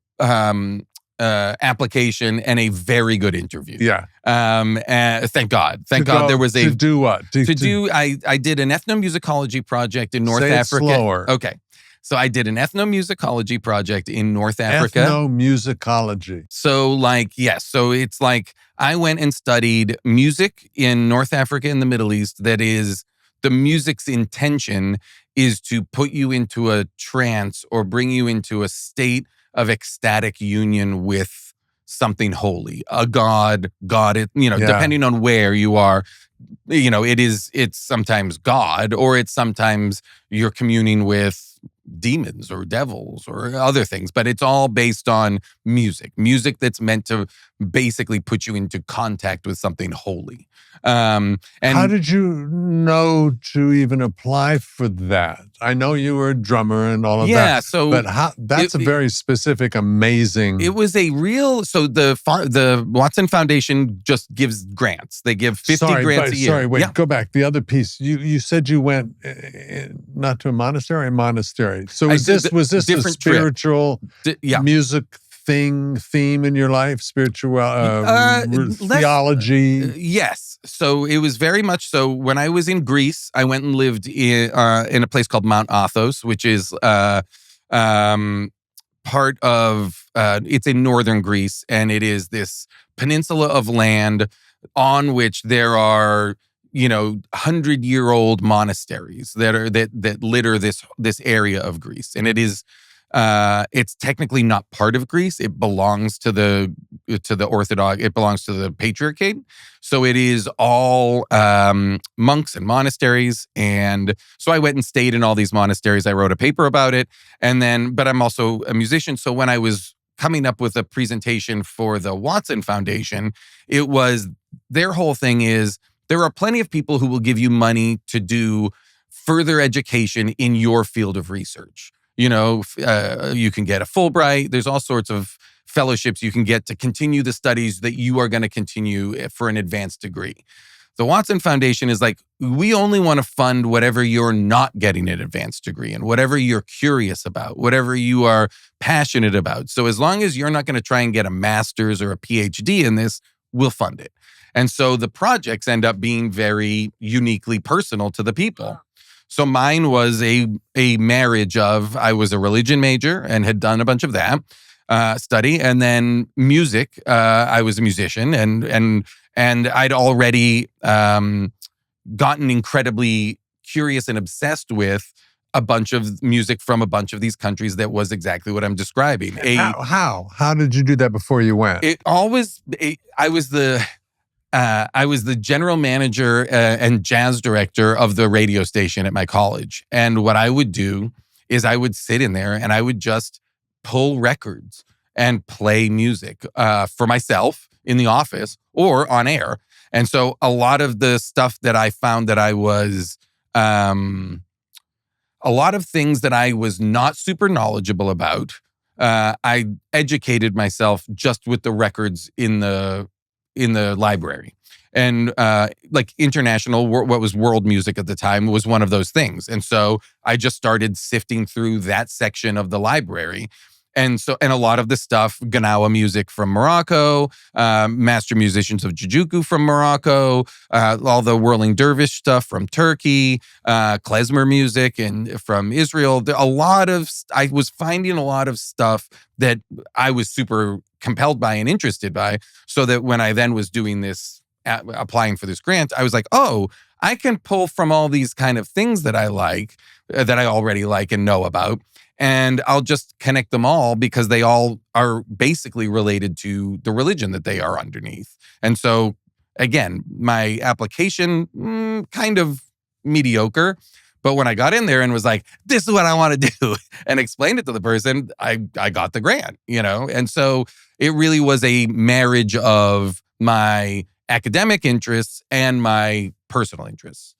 Speaker 2: application and a very good interview.
Speaker 1: Yeah.
Speaker 2: Thank God. There was
Speaker 1: to do what?
Speaker 2: I did an ethnomusicology project in North Africa.
Speaker 1: Slower.
Speaker 2: Okay. So I did an ethnomusicology project in North Africa.
Speaker 1: Ethnomusicology.
Speaker 2: So it's like I went and studied music in North Africa and the Middle East. That is, the music's intention is to put you into a trance or bring you into a state of ecstatic union with something holy, a god, depending on where you are, it's sometimes God, or it's sometimes you're communing with demons or devils or other things, but it's all based on music that's meant to basically put you into contact with something holy. And
Speaker 1: how did you know to even apply for that? I know you were a drummer and all of that.
Speaker 2: Yeah, so
Speaker 1: but that's a very specific, amazing.
Speaker 2: It was a real. So the Watson Foundation just gives grants. They give 50 grants a year.
Speaker 1: Sorry, wait, go back. The other piece. You said you went not to a monastery. So was this a spiritual music theme in your life, spiritual theology?
Speaker 2: Yes. So it was very much so. When I was in Greece, I went and lived in a place called Mount Athos, which is part of, it's in northern Greece, and it is this peninsula of land on which there are 100-year-old monasteries that litter this area of Greece, and it is. It's technically not part of Greece. It belongs to the Orthodox. It belongs to the Patriarchate. So it is all monks and monasteries. And so I went and stayed in all these monasteries. I wrote a paper about it. But I'm also a musician. So when I was coming up with a presentation for the Watson Foundation, it was their whole thing is there are plenty of people who will give you money to do further education in your field of research. You can get a Fulbright. There's all sorts of fellowships you can get to continue the studies that you are going to continue for an advanced degree. The Watson Foundation is like, we only want to fund whatever you're not getting an advanced degree in, whatever you're curious about, whatever you are passionate about. So as long as you're not going to try and get a master's or a PhD in this, we'll fund it. And so the projects end up being very uniquely personal to the people. So mine was a marriage of, I was a religion major and had done a bunch of that study, and then music. I was a musician, and I'd already gotten incredibly curious and obsessed with a bunch of music from a bunch of these countries. That was exactly what I'm describing.
Speaker 1: How did you do that before you went?
Speaker 2: I was the general manager and jazz director of the radio station at my college. And what I would do is I would sit in there and I would just pull records and play music for myself in the office or on air. And so a lot of the stuff that I found that I was, a lot of things that I was not super knowledgeable about, I educated myself just with the records in the library. And like international, what was world music at the time was one of those things. And so I just started sifting through that section of the library. And a lot of the stuff, Ganawa music from Morocco, master musicians of Jujuku from Morocco, all the whirling dervish stuff from Turkey, klezmer music and from Israel. I was finding a lot of stuff that I was super compelled by and interested by, so that when I then was doing this, applying for this grant, I was like, oh, I can pull from all these kind of things that I like, that I already like and know about, and I'll just connect them all because they all are basically related to the religion that they are underneath. And so, again, my application, kind of mediocre. But when I got in there and was like, this is what I want to do, and explained it to the person, I got the grant, And so it really was a marriage of my academic interests and my personal interests.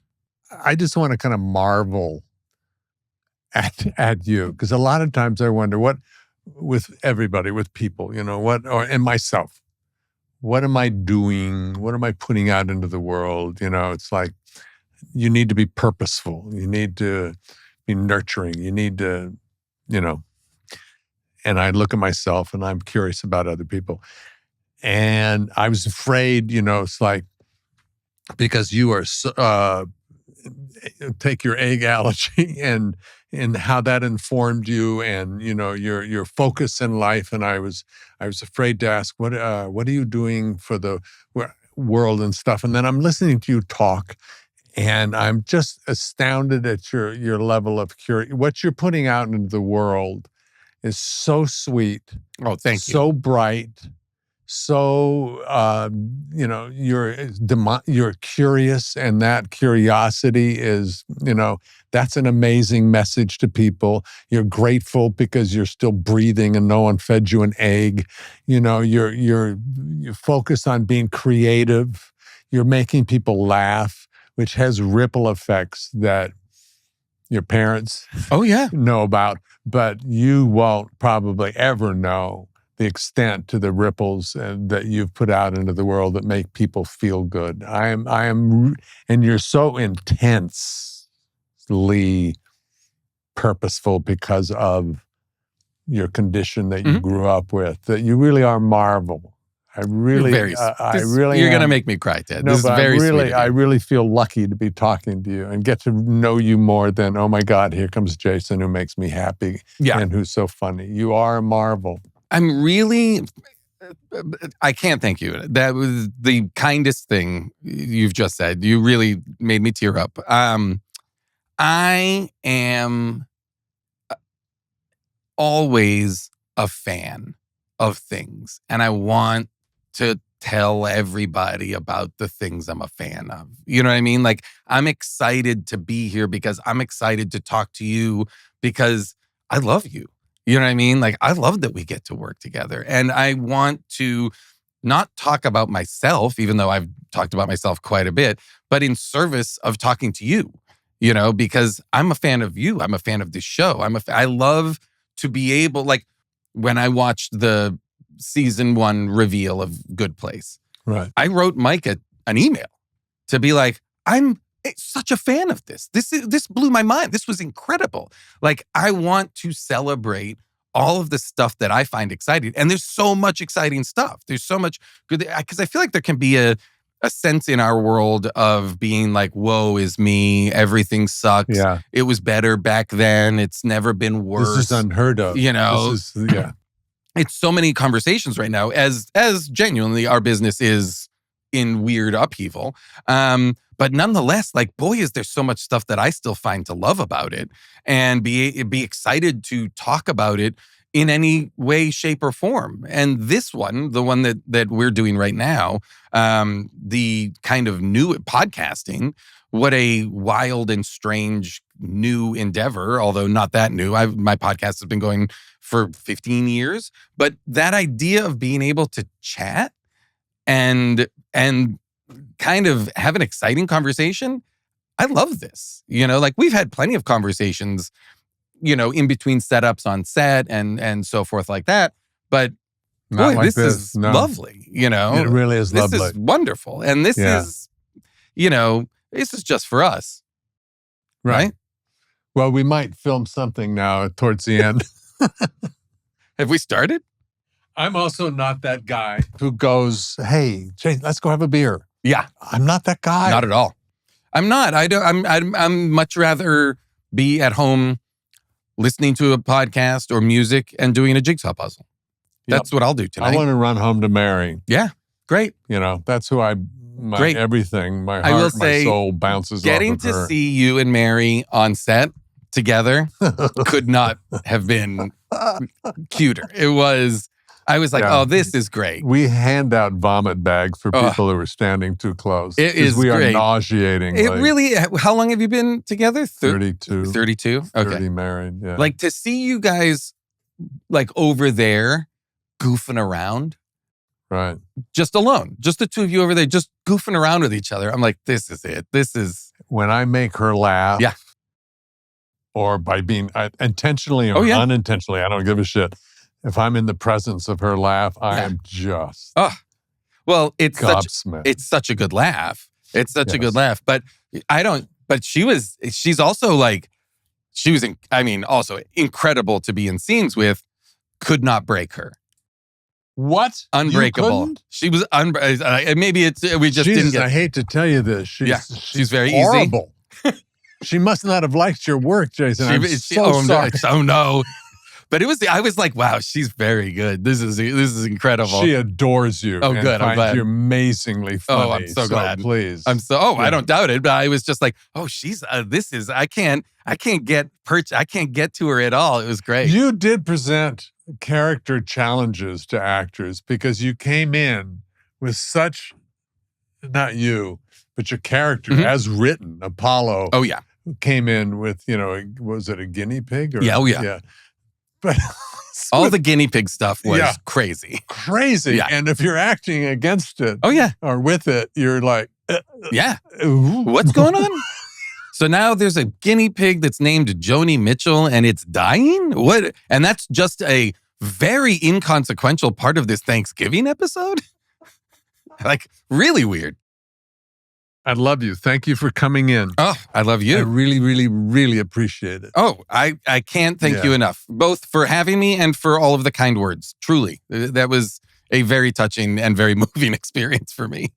Speaker 1: I just want to kind of marvel at you, because a lot of times I wonder what, with everybody, with people, and myself, what am I doing? What am I putting out into the world? It's like, you need to be purposeful. You need to be nurturing. You need to, and I look at myself and I'm curious about other people. And I was afraid, it's like, because you are, take your egg allergy and how that informed you and, your focus in life. And I was afraid to ask, what are you doing for the world and stuff? And then I'm listening to you talk, and I'm just astounded at your level of curiosity. What you're putting out into the world is so sweet.
Speaker 2: Oh, thank you.
Speaker 1: So bright, so you're curious, and that curiosity is, that's an amazing message to people. You're grateful because you're still breathing and no one fed you an egg. You're focused on being creative. You're making people laugh, which has ripple effects that your parents know about, but you won't probably ever know the extent to the ripples that you've put out into the world that make people feel good. I am, and you're so intensely purposeful because of your condition that you grew up with, that you really are a marvel. You're
Speaker 2: going to make me cry, Ted. This is very sweet.
Speaker 1: I really feel lucky to be talking to you and get to know you more than, oh my God, here comes Jason who makes me happy and who's so funny. You are a marvel.
Speaker 2: I can't thank you. That was the kindest thing you've just said. You really made me tear up. I am always a fan of things, and I want to tell everybody about the things I'm a fan of. You know what I mean? Like, I'm excited to be here because I'm excited to talk to you because I love you. You know what I mean? Like, I love that we get to work together. And I want to not talk about myself, even though I've talked about myself quite a bit, but in service of talking to you, because I'm a fan of you. I'm a fan of this show. I love to be able, like, when I watched the season 1 reveal of Good Place,
Speaker 1: right?
Speaker 2: I wrote Mike an email to be like, I'm such a fan of this. This blew my mind. This was incredible. Like, I want to celebrate all of the stuff that I find exciting. And there's so much exciting stuff. There's so much good, because I feel like there can be a sense in our world of being like, woe is me, everything sucks.
Speaker 1: Yeah.
Speaker 2: It was better back then. It's never been worse.
Speaker 1: This is unheard of.
Speaker 2: It's so many conversations right now as genuinely our business is in weird upheaval. But nonetheless, like, boy, is there so much stuff that I still find to love about it and be excited to talk about it in any way, shape, or form. And this one, the one that we're doing right now, the kind of new podcasting, what a wild and strange new endeavor, although not that new. My podcast has been going for 15 years. But that idea of being able to chat and kind of have an exciting conversation, I love this. Like, we've had plenty of conversations, in between setups on set and so forth like that. But boy, this is lovely,
Speaker 1: It really is lovely.
Speaker 2: This is wonderful. And this is, this is just for us. Right?
Speaker 1: Well, we might film something now towards the end.
Speaker 2: Have we started?
Speaker 1: I'm also not that guy who goes, hey, Jay, let's go have a beer.
Speaker 2: Yeah.
Speaker 1: I'm not that guy.
Speaker 2: Not at all. I'm not. I'm much rather be at home listening to a podcast or music and doing a jigsaw puzzle. That's what I'll do tonight.
Speaker 1: I want to run home to Mary.
Speaker 2: Yeah. Great.
Speaker 1: That's who
Speaker 2: Great.
Speaker 1: Everything, my heart, my soul bounces off of her.
Speaker 2: Getting to see you and Mary on set together could not have been cuter. I was like, oh, this is great.
Speaker 1: We hand out vomit bags for people who are standing too close.
Speaker 2: It is
Speaker 1: we
Speaker 2: great.
Speaker 1: Are nauseating.
Speaker 2: It really, how long have you been together?
Speaker 1: 32.
Speaker 2: 32? Okay.
Speaker 1: 30 married, yeah.
Speaker 2: Like, to see you guys, like, over there goofing around.
Speaker 1: Right.
Speaker 2: Just alone. Just the two of you over there, just goofing around with each other. I'm like, this is it. This is...
Speaker 1: When I make her laugh.
Speaker 2: Yeah.
Speaker 1: Or by being intentionally or unintentionally, I don't give a shit. If I'm in the presence of her laugh, I am just
Speaker 2: well, it's
Speaker 1: gobsmacked.
Speaker 2: such a good laugh. It's such a good laugh. But she's also like, also incredible to be in scenes with. Could not break her.
Speaker 1: What?
Speaker 2: Unbreakable. She was maybe we just didn't get.
Speaker 1: I hate to tell you this. She's
Speaker 2: very
Speaker 1: horrible. She must not have liked your work, Jason. I'm so sorry.
Speaker 2: Oh no. But I was like, wow, she's very good. This is incredible.
Speaker 1: She adores you.
Speaker 2: Oh, good. I'm glad.
Speaker 1: You're amazingly funny.
Speaker 2: Oh, I'm so glad.
Speaker 1: Please.
Speaker 2: I don't doubt it. But I was just like, oh, she's, I can't get to her at all. It was great.
Speaker 1: You did present character challenges to actors because you came in with such, not you, but your character as written, Apollo.
Speaker 2: Oh, yeah.
Speaker 1: Came in with, was it a guinea pig?
Speaker 2: Yeah.
Speaker 1: But
Speaker 2: all the guinea pig stuff was crazy.
Speaker 1: Crazy. Yeah. And if you're acting against it or with it, you're like,
Speaker 2: what's going on? So now there's a guinea pig that's named Joni Mitchell and it's dying? What? And that's just a very inconsequential part of this Thanksgiving episode? Like, really weird.
Speaker 1: I love you. Thank you for coming in.
Speaker 2: Oh, I love you.
Speaker 1: I really, really, really appreciate it.
Speaker 2: Oh, I can't thank you enough, both for having me and for all of the kind words. Truly, that was a very touching and very moving experience for me.